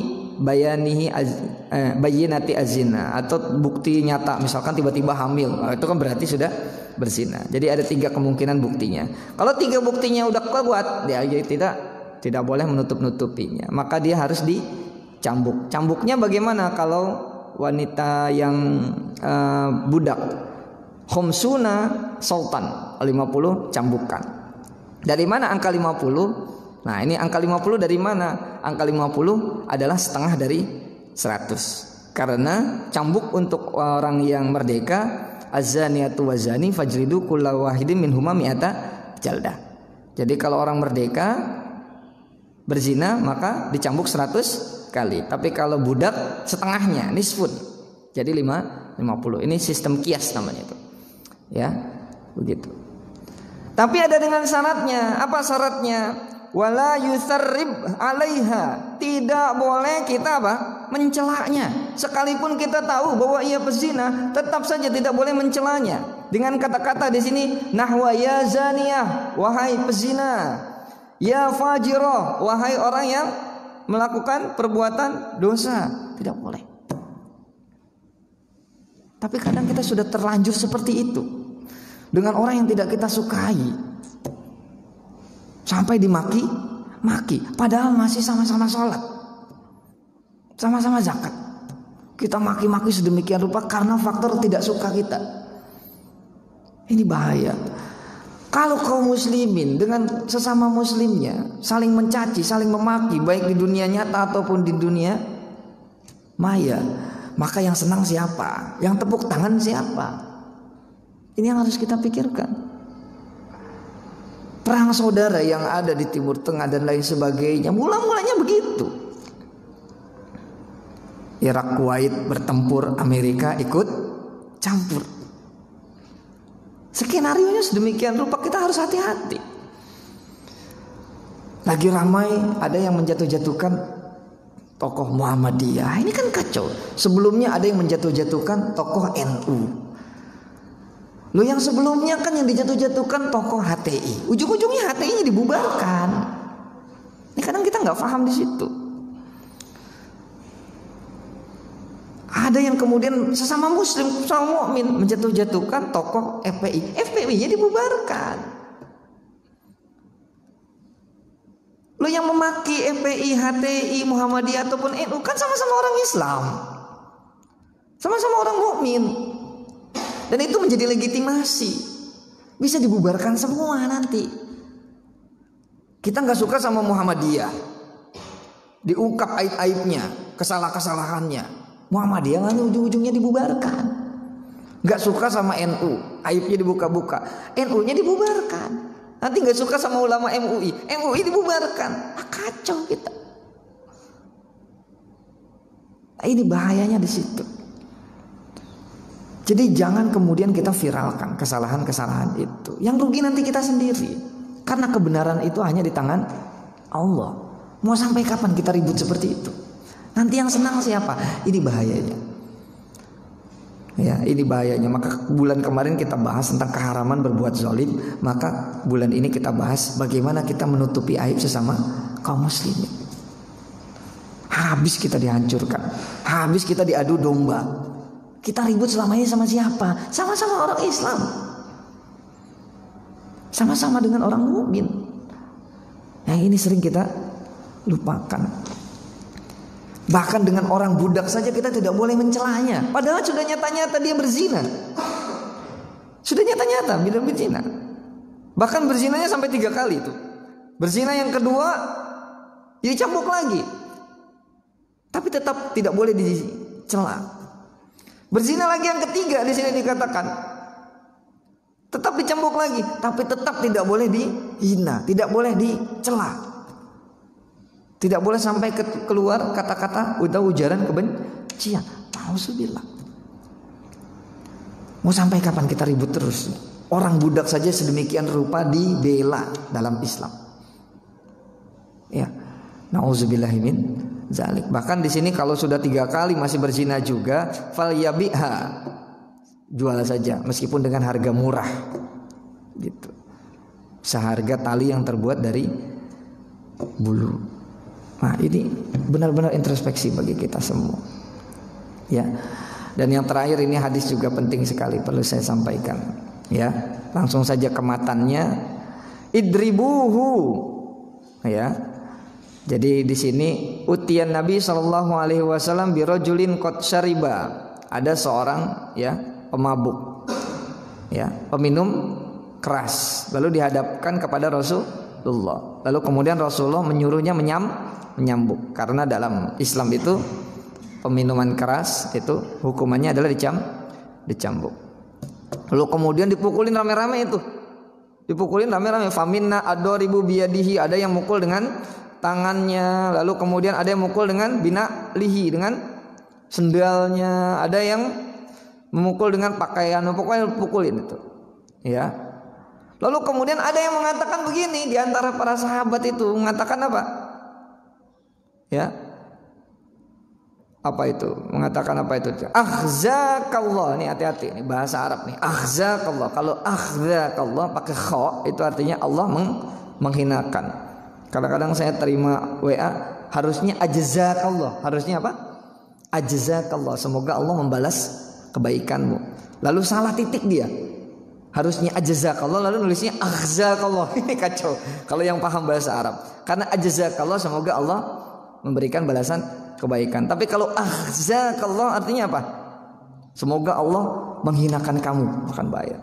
A: bayinati azina, atau bukti nyata, misalkan tiba-tiba hamil, itu kan berarti sudah berzina. Jadi ada 3 kemungkinan buktinya. Kalau 3 buktinya udah kuat, dia tidak boleh menutup-nutupinya. Maka dia harus dicambuk. Cambuknya bagaimana kalau wanita yang budak? Khomsuna sultan, 50 cambukan. Dari mana angka 50? Nah, ini angka 50 dari mana? Angka 50 adalah setengah dari 100. Karena cambuk untuk orang yang merdeka, azaniyatu wazani fajridu kulla wahidin minhuma mi'ata jaldah. Jadi kalau orang merdeka berzina maka dicambuk 100 kali. Tapi kalau budak setengahnya, nisfun. Jadi 50. Ini sistem kias namanya itu. Ya, begitu. Tapi ada dengan syaratnya. Apa syaratnya? Wala yusarrib 'alaiha. Tidak boleh kita mencelanya. Sekalipun kita tahu bahwa ia pezina, tetap saja tidak boleh mencelanya. Dengan kata-kata di sini, nahwa ya zaniyah, wahai pezina. Ya fajirah, wahai orang yang melakukan perbuatan dosa. Tidak boleh. Tapi kadang kita sudah terlanjur seperti itu dengan orang yang tidak kita sukai, sampai dimaki, padahal masih sama-sama sholat, sama-sama zakat. Kita maki-maki sedemikian rupa karena faktor tidak suka kita. Ini bahaya. Kalau kaum muslimin dengan sesama muslimnya saling mencaci, saling memaki, baik di dunia nyata ataupun di dunia maya, maka yang senang siapa? Yang tepuk tangan siapa? Ini yang harus kita pikirkan. Perang saudara yang ada di Timur Tengah dan lain sebagainya, mula-mulanya begitu. Irak, Kuwait bertempur, Amerika ikut campur. Skenarionya sedemikian rupa, kita harus hati-hati. Lagi ramai ada yang menjatuh-jatuhkan tokoh Muhammadiyah. Ini kan kacau. Sebelumnya ada yang menjatuh-jatuhkan tokoh NU. Loh, yang sebelumnya kan yang dijatuh-jatuhkan tokoh HTI. Ujung-ujungnya HTI-nya dibubarkan. Ini kadang kita nggak paham di situ. Ada yang kemudian sesama muslim, sesama mukmin menjatuh-jatuhkan tokoh FPI. FPI-nya dibubarkan. Lo yang memaki FPI, HTI, Muhammadiyah ataupun NU kan sama-sama orang Islam, sama-sama orang mukmin, dan itu menjadi legitimasi. Bisa dibubarkan semua nanti. Kita nggak suka sama Muhammadiyah, diungkap aib-aibnya, kesalahan-kesalahannya. Muhammadiyah nanti ujung-ujungnya dibubarkan. Nggak suka sama NU, aibnya dibuka-buka, NU-nya dibubarkan. Nanti nggak suka sama ulama MUI, MUI dibubarkan. Kacau kita. Nah, ini bahayanya di situ. Jadi jangan kemudian kita viralkan kesalahan-kesalahan itu. Yang rugi nanti kita sendiri. Karena kebenaran itu hanya di tangan Allah. Mau sampai kapan kita ribut seperti itu? Nanti yang senang siapa? Ini bahayanya. Ya, ini bahayanya. Maka bulan kemarin kita bahas tentang keharaman berbuat zalim. Maka bulan ini kita bahas bagaimana kita menutupi aib sesama kaum muslimin. Habis kita dihancurkan, habis kita diadu domba. Kita ribut selama ini sama siapa? Sama-sama orang Islam. Sama-sama dengan orang mukmin. Yang ini sering kita lupakan. Bahkan dengan orang budak saja kita tidak boleh mencelanya. Padahal sudah nyata-nyata dia berzina. Sudah nyata-nyata bila berzina. Bahkan berzinanya sampai 3 kali itu. Berzina yang kedua jadi cambuk lagi. Tapi tetap tidak boleh dicela. Berzina lagi yang ketiga di sini dikatakan tetap dicambuk lagi, tapi tetap tidak boleh dihina, tidak boleh dicela. Tidak boleh sampai keluar kata-kata atau ujaran kebencian. Nauzubillah. Mau sampai kapan kita ribut terus? Orang budak saja sedemikian rupa dibela dalam Islam. Ya. Nauzubillahi min zalik. Bahkan di sini kalau sudah 3 kali masih berzina juga, falyabiha, jual saja meskipun dengan harga murah, gitu. Seharga tali yang terbuat dari bulu. Nah ini benar-benar introspeksi bagi kita semua. Ya. Dan yang terakhir ini hadis juga penting sekali perlu saya sampaikan. Ya, langsung saja ke matannya. Idribuhu. Ya. Jadi di sini utian Nabi SAW birojulin qad syariba. Ada seorang ya pemabuk, ya peminum keras. Lalu dihadapkan kepada Rasulullah. Lalu kemudian Rasulullah menyuruhnya menyambuk. Karena dalam Islam itu peminuman keras itu hukumannya adalah dicambuk. Lalu kemudian dipukulin rame-rame itu. Dipukulin rame-rame. Faminna adoribu biyadihi, ada yang mukul dengan tangannya, lalu kemudian ada yang mukul dengan bina lihi, dengan sendalnya, ada yang memukul dengan pakaian, pokoknya pukulin itu. Ya. Lalu kemudian ada yang mengatakan begini di antara para sahabat itu, mengatakan apa? Ya. Apa itu? Mengatakan apa itu? Akhzakallah. Ini hati-hati, ini bahasa Arab nih. Akhzakallah. Kalau akhzakallah pakai kha itu artinya Allah menghinakan. Kadang-kadang saya terima WA, harusnya ajzakallah. Harusnya apa? Ajzakallah. Semoga Allah membalas kebaikanmu. Lalu salah titik dia. Harusnya ajzakallah, lalu nulisnya akhzakallah. Ini kacau kalau yang paham bahasa Arab. Karena ajzakallah, semoga Allah memberikan balasan kebaikan. Tapi kalau akhzakallah artinya apa? Semoga Allah menghinakan kamu, akan bahaya.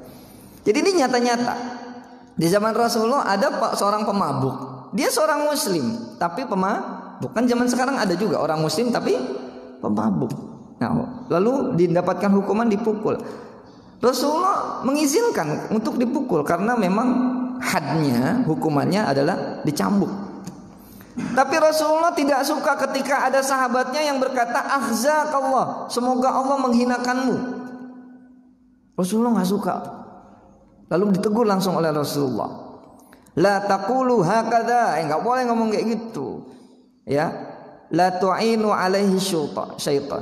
A: Jadi ini nyata-nyata. Di zaman Rasulullah ada seorang pemabuk. Dia seorang muslim tapi pemabuk. Kan zaman sekarang ada juga orang muslim tapi pemabuk. Nah, lalu didapatkan hukuman dipukul. Rasulullah mengizinkan untuk dipukul karena memang hadnya, hukumannya adalah dicambuk. Tapi Rasulullah tidak suka ketika ada sahabatnya yang berkata akhzakallah, semoga Allah menghinakanmu. Rasulullah nggak suka. Lalu ditegur langsung oleh Rasulullah. La taqulu hakadha, enggak boleh ngomong kayak gitu. Ya. La tu'inu alaihi syaitan.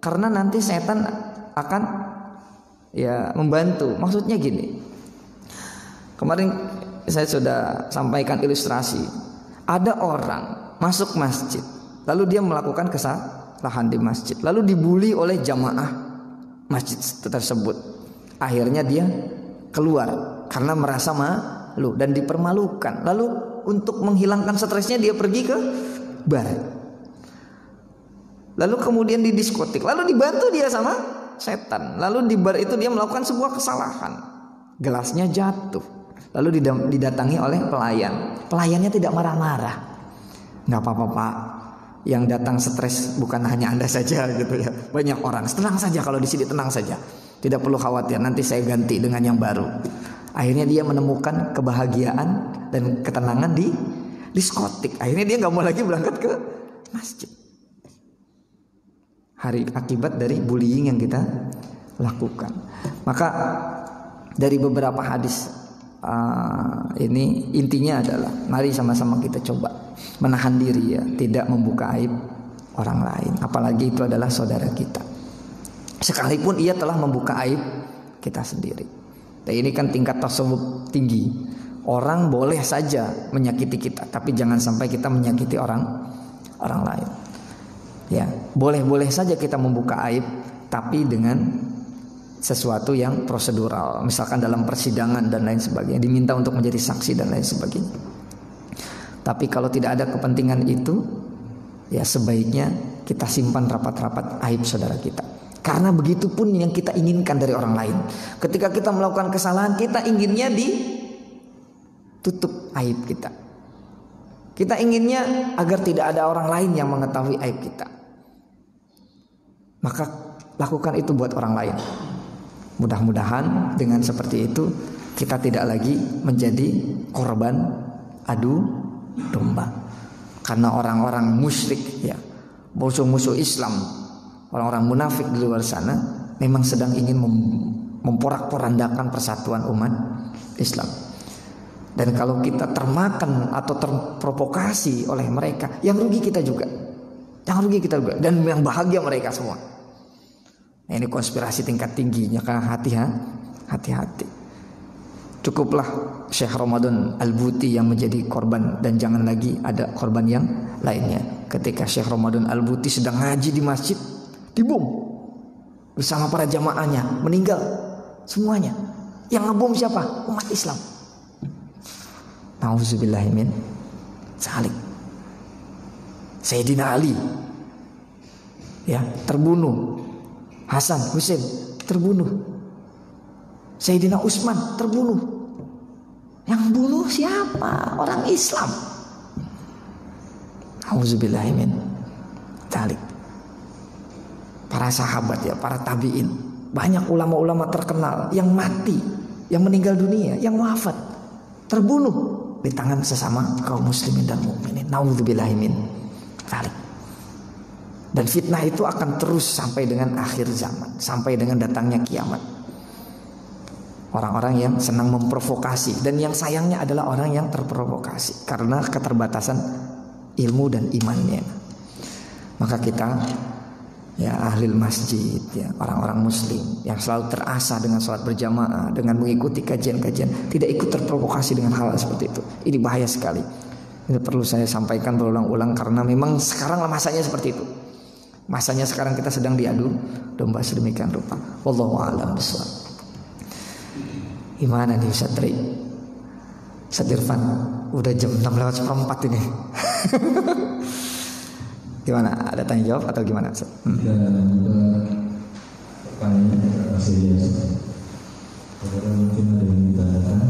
A: Karena nanti setan akan ya membantu. Maksudnya gini. Kemarin saya sudah sampaikan ilustrasi. Ada orang masuk masjid, lalu dia melakukan kesalahan di masjid, lalu dibully oleh jamaah masjid tersebut. Akhirnya dia keluar karena merasa malu dan dipermalukan. Lalu untuk menghilangkan stresnya dia pergi ke bar. Lalu kemudian di diskotik. Lalu dibantu dia sama setan. Lalu di bar itu dia melakukan sebuah kesalahan. Gelasnya jatuh. Lalu didatangi oleh pelayan. Pelayannya tidak marah-marah. Nggak apa-apa Pak. Yang datang stres bukan hanya Anda saja gitu ya. Banyak orang. Tenang saja kalau di sini, tenang saja. Tidak perlu khawatir. Nanti saya ganti dengan yang baru. Akhirnya dia menemukan kebahagiaan dan ketenangan di diskotik. Akhirnya dia nggak mau lagi berangkat ke masjid. Hari akibat dari bullying yang kita lakukan. Maka dari beberapa hadis ini intinya adalah mari sama-sama kita coba menahan diri ya, tidak membuka aib orang lain, apalagi itu adalah saudara kita. Sekalipun ia telah membuka aib kita sendiri. Dan ini kan tingkat tasawuf tinggi. Orang boleh saja menyakiti kita, tapi jangan sampai kita menyakiti orang lain. Ya, boleh-boleh saja kita membuka aib tapi dengan sesuatu yang prosedural, misalkan dalam persidangan dan lain sebagainya, diminta untuk menjadi saksi dan lain sebagainya. Tapi kalau tidak ada kepentingan itu, ya sebaiknya kita simpan rapat-rapat aib saudara kita. Karena begitu pun yang kita inginkan dari orang lain. Ketika kita melakukan kesalahan, kita inginnya ditutup aib kita. Kita inginnya agar tidak ada orang lain yang mengetahui aib kita. Maka lakukan itu buat orang lain. Mudah-mudahan dengan seperti itu kita tidak lagi menjadi korban adu domba. Karena orang-orang musyrik, ya, musuh-musuh Islam, orang-orang munafik di luar sana memang sedang ingin memporak-porandakan persatuan umat Islam. Dan kalau kita termakan atau terprovokasi oleh mereka, yang rugi kita juga. Yang rugi kita juga, dan yang bahagia mereka semua. Nah, ini konspirasi tingkat tingginya, kan hati-hati. Cukuplah Syekh Ramadan Al-Buti yang menjadi korban, dan jangan lagi ada korban yang lainnya. Ketika Syekh Ramadan Al-Buti sedang ngaji di masjid, dibom bersama para jamaahnya, meninggal semuanya. Yang ngebom siapa? Umat Islam. Nauzubillahimin dzalik. Sayyidina Ali, ya, terbunuh. Hasan, Husain terbunuh. Sayyidina Utsman terbunuh. Yang bunuh siapa? Orang Islam. Auzubillahimin dzalik. Para sahabat, ya, para tabi'in, banyak ulama-ulama terkenal yang mati, yang meninggal dunia, yang wafat, terbunuh di tangan sesama kaum muslimin dan mukminin. Nauzubillahimin dzalik. Dan fitnah itu akan terus sampai dengan akhir zaman, sampai dengan datangnya kiamat. Orang-orang yang senang memprovokasi, dan yang sayangnya adalah orang yang terprovokasi karena keterbatasan ilmu dan imannya. Maka kita, ya, ahli masjid, ya, orang-orang muslim yang selalu terasa dengan sholat berjamaah, dengan mengikuti kajian-kajian, tidak ikut terprovokasi dengan hal seperti itu. Ini bahaya sekali. Ini perlu saya sampaikan berulang-ulang karena memang sekarang masanya seperti itu. Masanya sekarang kita sedang diadu domba sedemikian rupa. Wallahu a'lam bishawab. Gimana nih Ustaz Tri? Ustaz Irfan, udah jam 6:04 ini. Gimana? Ada tanya jawab atau gimana Ustaz?
B: Ya, pertanyaan masih biasa. Apakah mungkin ada yang ditanyakan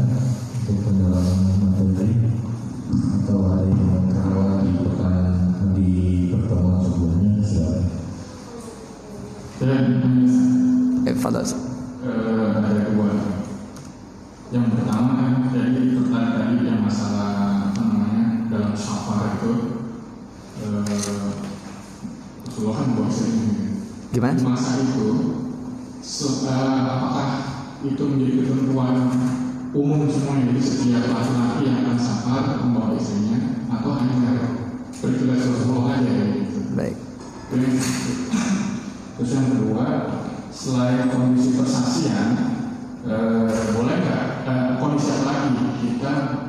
B: untuk pendalaman materi atau ada yang terawal di pertanyaan di pertemuan sebelumnya?
A: Fadal.
C: Ada dua. Yang pertama kan jadi tadi yang masalah apa namanya dalam syafar itu Rasulullah kan bahasa ini.
A: Gimana?
C: Di masa itu apakah itu menjadi ketentuan umum semuanya, jadi setiap laki-laki yang akan safar membawa istrinya, atau hanya bertugas Rasulullah aja gitu.
A: Baik.
C: Terus yang kedua, selain kondisi persaksian, boleh nggak kondisi apa lagi kita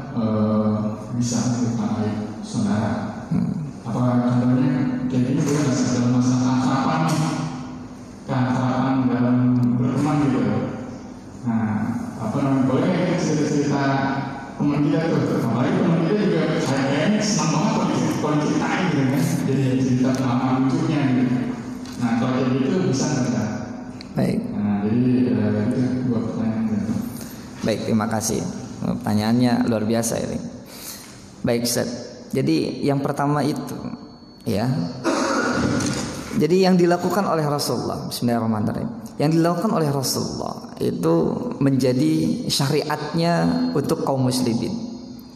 C: bisa membuka aib saudara? Apa contohnya kayak gini boleh nggak sih dalam masalah keakraban nih, keakraban dalam berteman gitu? Nah, apa namanya, boleh nggak kita cerita-cerita teman kita tuh? Apalagi teman kita juga kayaknya senang banget kalau diceritain gitu kan, jadi cerita pengalaman lucunya gitu. Nah, kalau kayak gitu bisa nggak?
A: Baik.
C: Nah, jadi itu dua pertanyaan.
A: Baik, terima kasih. Pertanyaannya luar biasa ini. Baik, Ustaz. Jadi yang pertama itu, ya. Jadi yang dilakukan oleh Rasulullah, bismillahirrahmanirrahim. Yang dilakukan oleh Rasulullah itu menjadi syariatnya untuk kaum muslimin.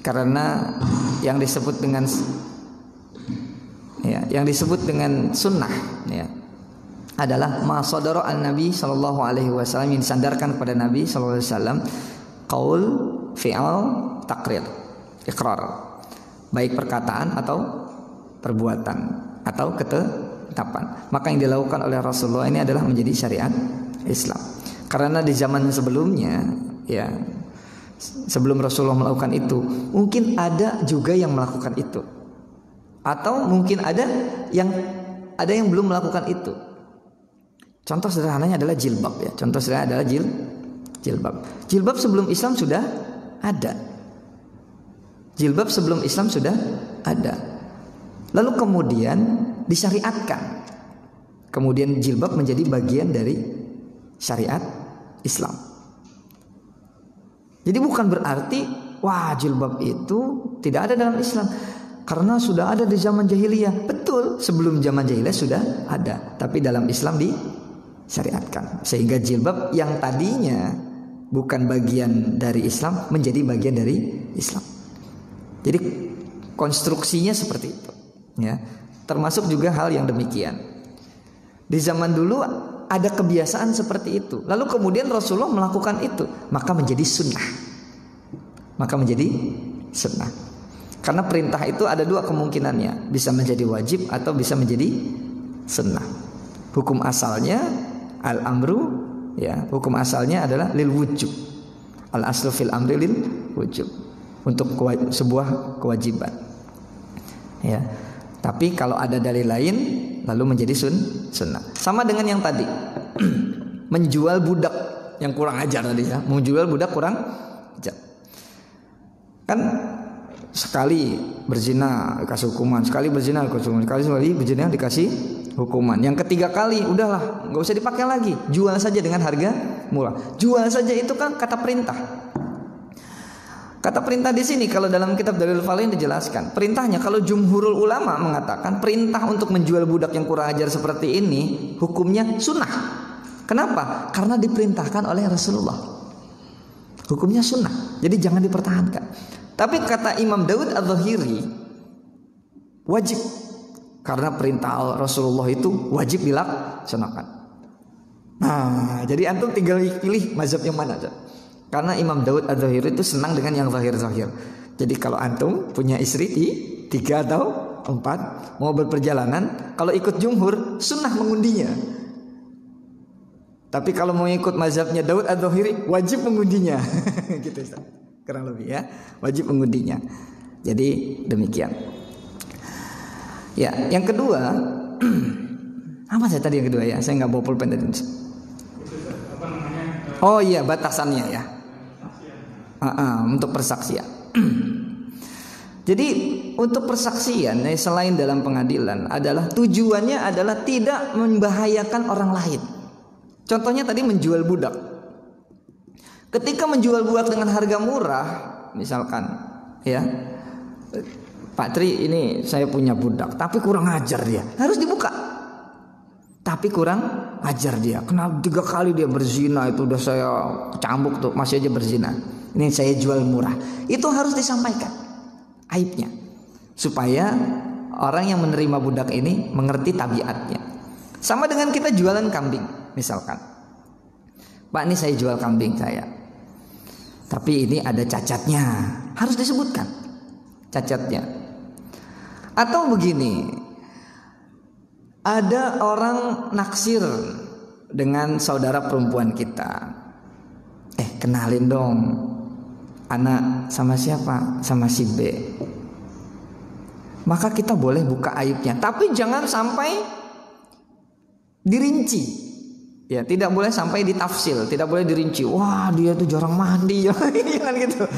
A: Karena yang disebut dengan sunnah, ya, adalah ma sadara an-nabi sallallahu alaihi wasallam, yang disandarkan kepada Nabi sallallahu alaihi wasallam, qaul, fi'al, taqrir, iqrar, baik perkataan atau perbuatan atau ketetapan. Maka yang dilakukan oleh Rasulullah ini adalah menjadi syariat Islam. Karena di zaman sebelumnya, ya, sebelum Rasulullah melakukan itu, mungkin ada juga yang melakukan itu, atau mungkin ada yang belum melakukan itu. Contoh sederhananya adalah jilbab ya. Contoh sederhana adalah jilbab. Jilbab sebelum Islam sudah ada. Jilbab sebelum Islam sudah ada. Lalu kemudian disyariatkan. Kemudian jilbab menjadi bagian dari syariat Islam. Jadi bukan berarti wah jilbab itu tidak ada dalam Islam. Karena sudah ada di zaman jahiliyah. Betul, sebelum zaman jahiliyah sudah ada. Tapi dalam Islam disyariatkan. Sehingga jilbab yang tadinya bukan bagian dari Islam menjadi bagian dari Islam. Jadi konstruksinya seperti itu. Ya, termasuk juga hal yang demikian. Di zaman dulu ada kebiasaan seperti itu. Lalu kemudian Rasulullah melakukan itu. Maka menjadi sunnah. Karena perintah itu ada dua kemungkinannya, bisa menjadi wajib atau bisa menjadi sunnah. Hukum asalnya al-amru, ya, hukum asalnya adalah lil wujub. Al-aslu fil amri lil wujub, untuk sebuah kewajiban. Ya. Tapi kalau ada dalil lain lalu menjadi sunnah. Sama dengan yang tadi. Menjual budak yang kurang ajar tadi ya, menjual budak kurang ajar. Kan sekali berzina dikasih hukuman, sekali berzina dikasih hukuman, sekali berzina dikasih hukuman. Yang ketiga kali udahlah, nggak usah dipakai lagi, jual saja dengan harga murah. Jual saja itu kan kata perintah. Kata perintah di sini kalau dalam kitab Dalil Falain dijelaskan. Perintahnya kalau jumhurul ulama mengatakan perintah untuk menjual budak yang kurang ajar seperti ini hukumnya sunnah. Kenapa? Karena diperintahkan oleh Rasulullah. Hukumnya sunnah. Jadi jangan dipertahankan. Tapi kata Imam Daud Adz-Dzahiri wajib, karena perintah Rasulullah itu wajib dilaksanakan. Nah, jadi antum tinggal pilih mazhab yang mana. Karena Imam Daud Adz-Dzahiri itu senang dengan yang zahir-zahir. Jadi kalau antum punya istri 3 atau 4 mau berperjalanan, kalau ikut jumhur sunnah mengundinya. Tapi kalau mau ikut mazhabnya Daud Adz-Dzahiri wajib mengundinya. Gitu Ustaz. Kurang lebih ya, wajib mengundinya. Jadi demikian. Ya, yang kedua, apa saya tadi yang kedua ya? Saya nggak bawa pulpen tadi. Oh iya, batasannya ya. Untuk persaksian. Jadi untuk persaksian selain dalam pengadilan adalah tujuannya adalah tidak membahayakan orang lain. Contohnya tadi menjual budak. Ketika menjual budak dengan harga murah, misalkan, ya, Pak Tri ini saya punya budak, tapi kurang ajar dia, harus dibuka. Tapi kurang ajar dia, kenapa 3 kali dia berzina, itu udah saya cambuk tuh, masih aja berzina. Ini saya jual murah, itu harus disampaikan aibnya, supaya orang yang menerima budak ini mengerti tabiatnya. Sama dengan kita jualan kambing, misalkan, Pak ini saya jual kambing saya, tapi ini ada cacatnya, harus disebutkan cacatnya. Atau begini, ada orang naksir dengan saudara perempuan kita, kenalin dong anak sama siapa, sama si B. Maka kita boleh buka aibnya, tapi jangan sampai dirinci. Ya, tidak boleh sampai ditafsil, tidak boleh dirinci. Wah, dia tuh jarang mandi, jangan gitu.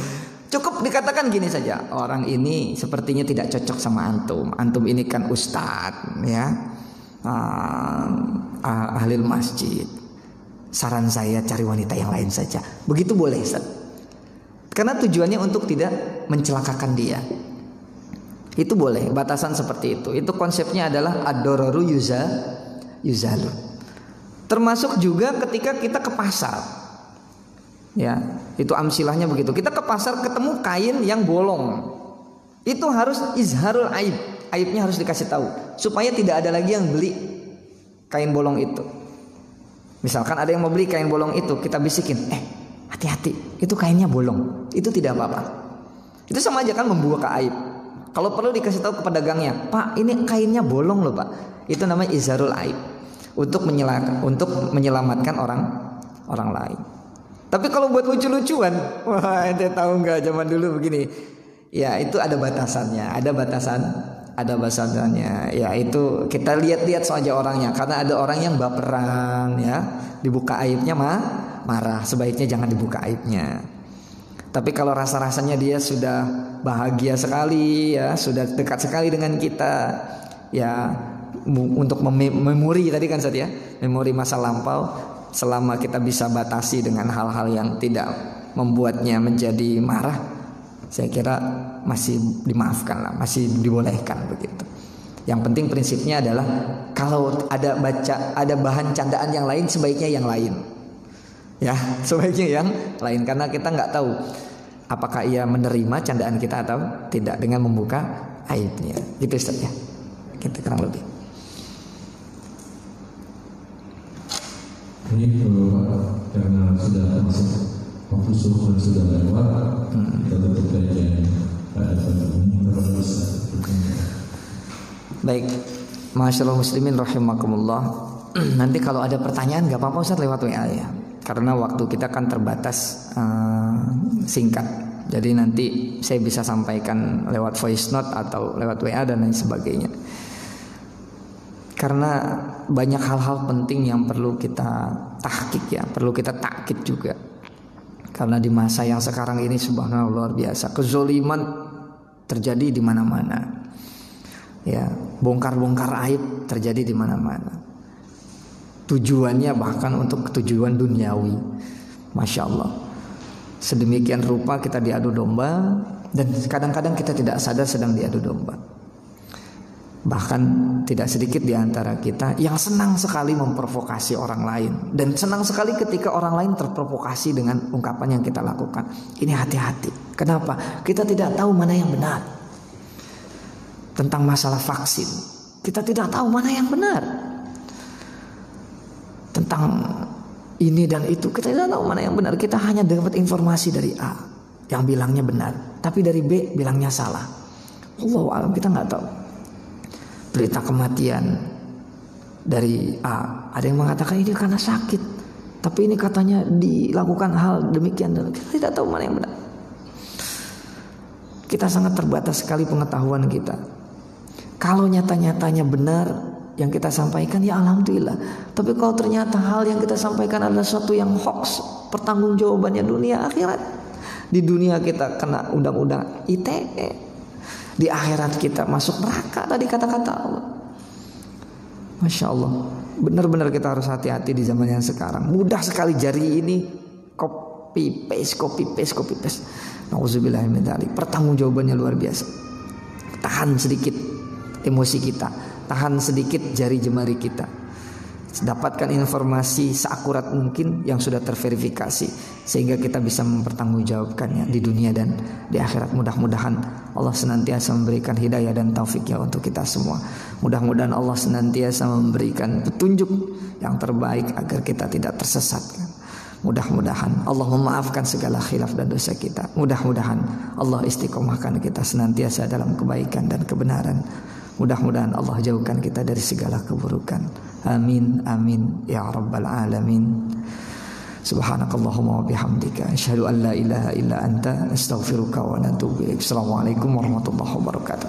A: Cukup dikatakan gini saja, orang ini sepertinya tidak cocok sama antum. Antum ini kan ustadz, ya, ahli masjid. Saran saya cari wanita yang lain saja. Begitu boleh, Ustaz. Karena tujuannya untuk tidak mencelakakan dia. Itu boleh, batasan seperti itu. Itu konsepnya adalah ad-dararu yuzalu. Termasuk juga ketika kita ke pasar, ya, itu amsilahnya begitu. Kita ke pasar ketemu kain yang bolong, itu harus izharul aib, aibnya harus dikasih tahu supaya tidak ada lagi yang beli kain bolong itu. Misalkan ada yang mau beli kain bolong itu, kita bisikin, hati-hati, itu kainnya bolong, itu tidak apa-apa. Itu sama aja kan membuka aib. Kalau perlu dikasih tahu ke pedagangnya, Pak, ini kainnya bolong loh Pak. Itu namanya izharul aib. Untuk menyelamatkan orang lain. Tapi kalau buat lucu-lucuan, wah ente tahu nggak zaman dulu begini, ya itu ada batasannya, ada ada bahasanya, yaitu kita lihat-lihat saja orangnya. Karena ada orang yang baperan ya, dibuka aibnya marah. Sebaiknya jangan dibuka aibnya. Tapi kalau rasa-rasanya dia sudah bahagia sekali ya, sudah dekat sekali dengan kita ya, untuk memori tadi kan Ustaz ya, memori masa lampau, selama kita bisa batasi dengan hal-hal yang tidak membuatnya menjadi marah, saya kira masih dimaafkan lah, masih dibolehkan begitu. Yang penting prinsipnya adalah kalau ada bahan candaan yang lain, sebaiknya yang lain. Ya, sebaiknya yang lain, karena kita nggak tahu apakah ia menerima candaan kita atau tidak dengan membuka aibnya. Gitu Ustaz ya. Kita kurang lebih.
B: Ini karena sudah masuk waktu subuh dan sudah lewat, kita tutup kajian pada pagi ini.
A: Baik, masyaallah muslimin rahimakumullah. Nanti kalau ada pertanyaan nggak apa-apa Ustaz lewat WA ya, karena waktu kita kan terbatas singkat. Jadi nanti saya bisa sampaikan lewat voice note atau lewat WA dan lain sebagainya. Karena banyak hal-hal penting yang perlu kita tahqiq ya, perlu kita takkid juga. Karena di masa yang sekarang ini subhanallah luar biasa, kezoliman terjadi di mana-mana. Ya, bongkar-bongkar aib terjadi di mana-mana. Tujuannya bahkan untuk tujuan duniawi. Masya Allah. Sedemikian rupa kita diadu domba, dan kadang-kadang kita tidak sadar sedang diadu domba. Bahkan tidak sedikit di antara kita yang senang sekali memprovokasi orang lain, dan senang sekali ketika orang lain terprovokasi dengan ungkapan yang kita lakukan. Ini hati-hati. Kenapa? Kita tidak tahu mana yang benar. Tentang masalah vaksin, kita tidak tahu mana yang benar. Tentang ini dan itu, kita tidak tahu mana yang benar. Kita hanya dapat informasi dari A yang bilangnya benar, tapi dari B bilangnya salah. Allahu a'lam, kita nggak tahu. Berita kematian dari A, ada yang mengatakan ini karena sakit, tapi ini katanya dilakukan hal demikian, dan kita tidak tahu mana yang benar. Kita sangat terbatas sekali pengetahuan kita. Kalau nyata-nyatanya benar yang kita sampaikan, ya alhamdulillah. Tapi kalau ternyata hal yang kita sampaikan adalah sesuatu yang hoax, pertanggungjawabannya dunia akhirat. Di dunia kita kena undang-undang ITE, di akhirat kita masuk neraka, tadi kata-kata Allah. Masya Allah, benar-benar kita harus hati-hati di zaman yang sekarang. Mudah sekali jari ini copy paste. Nauzubillahi min dzalik. Pertanggungjawabannya luar biasa. Tahan sedikit emosi kita, tahan sedikit jari jemari kita. Dapatkan informasi seakurat mungkin yang sudah terverifikasi, sehingga kita bisa mempertanggungjawabkannya di dunia dan di akhirat. Mudah-mudahan Allah senantiasa memberikan hidayah dan taufik ya untuk kita semua. Mudah-mudahan Allah senantiasa memberikan petunjuk yang terbaik agar kita tidak tersesat. Mudah-mudahan Allah memaafkan segala khilaf dan dosa kita. Mudah-mudahan Allah istiqomahkan kita senantiasa dalam kebaikan dan kebenaran. Mudah-mudahan Allah jauhkan kita dari segala keburukan. Amin amin ya rabbal alamin. Subhanakallahumma wa bihamdika asyhadu an la ilaha illa anta astaghfiruka wa atubu ilaik. Assalamualaikum warahmatullahi wabarakatuh.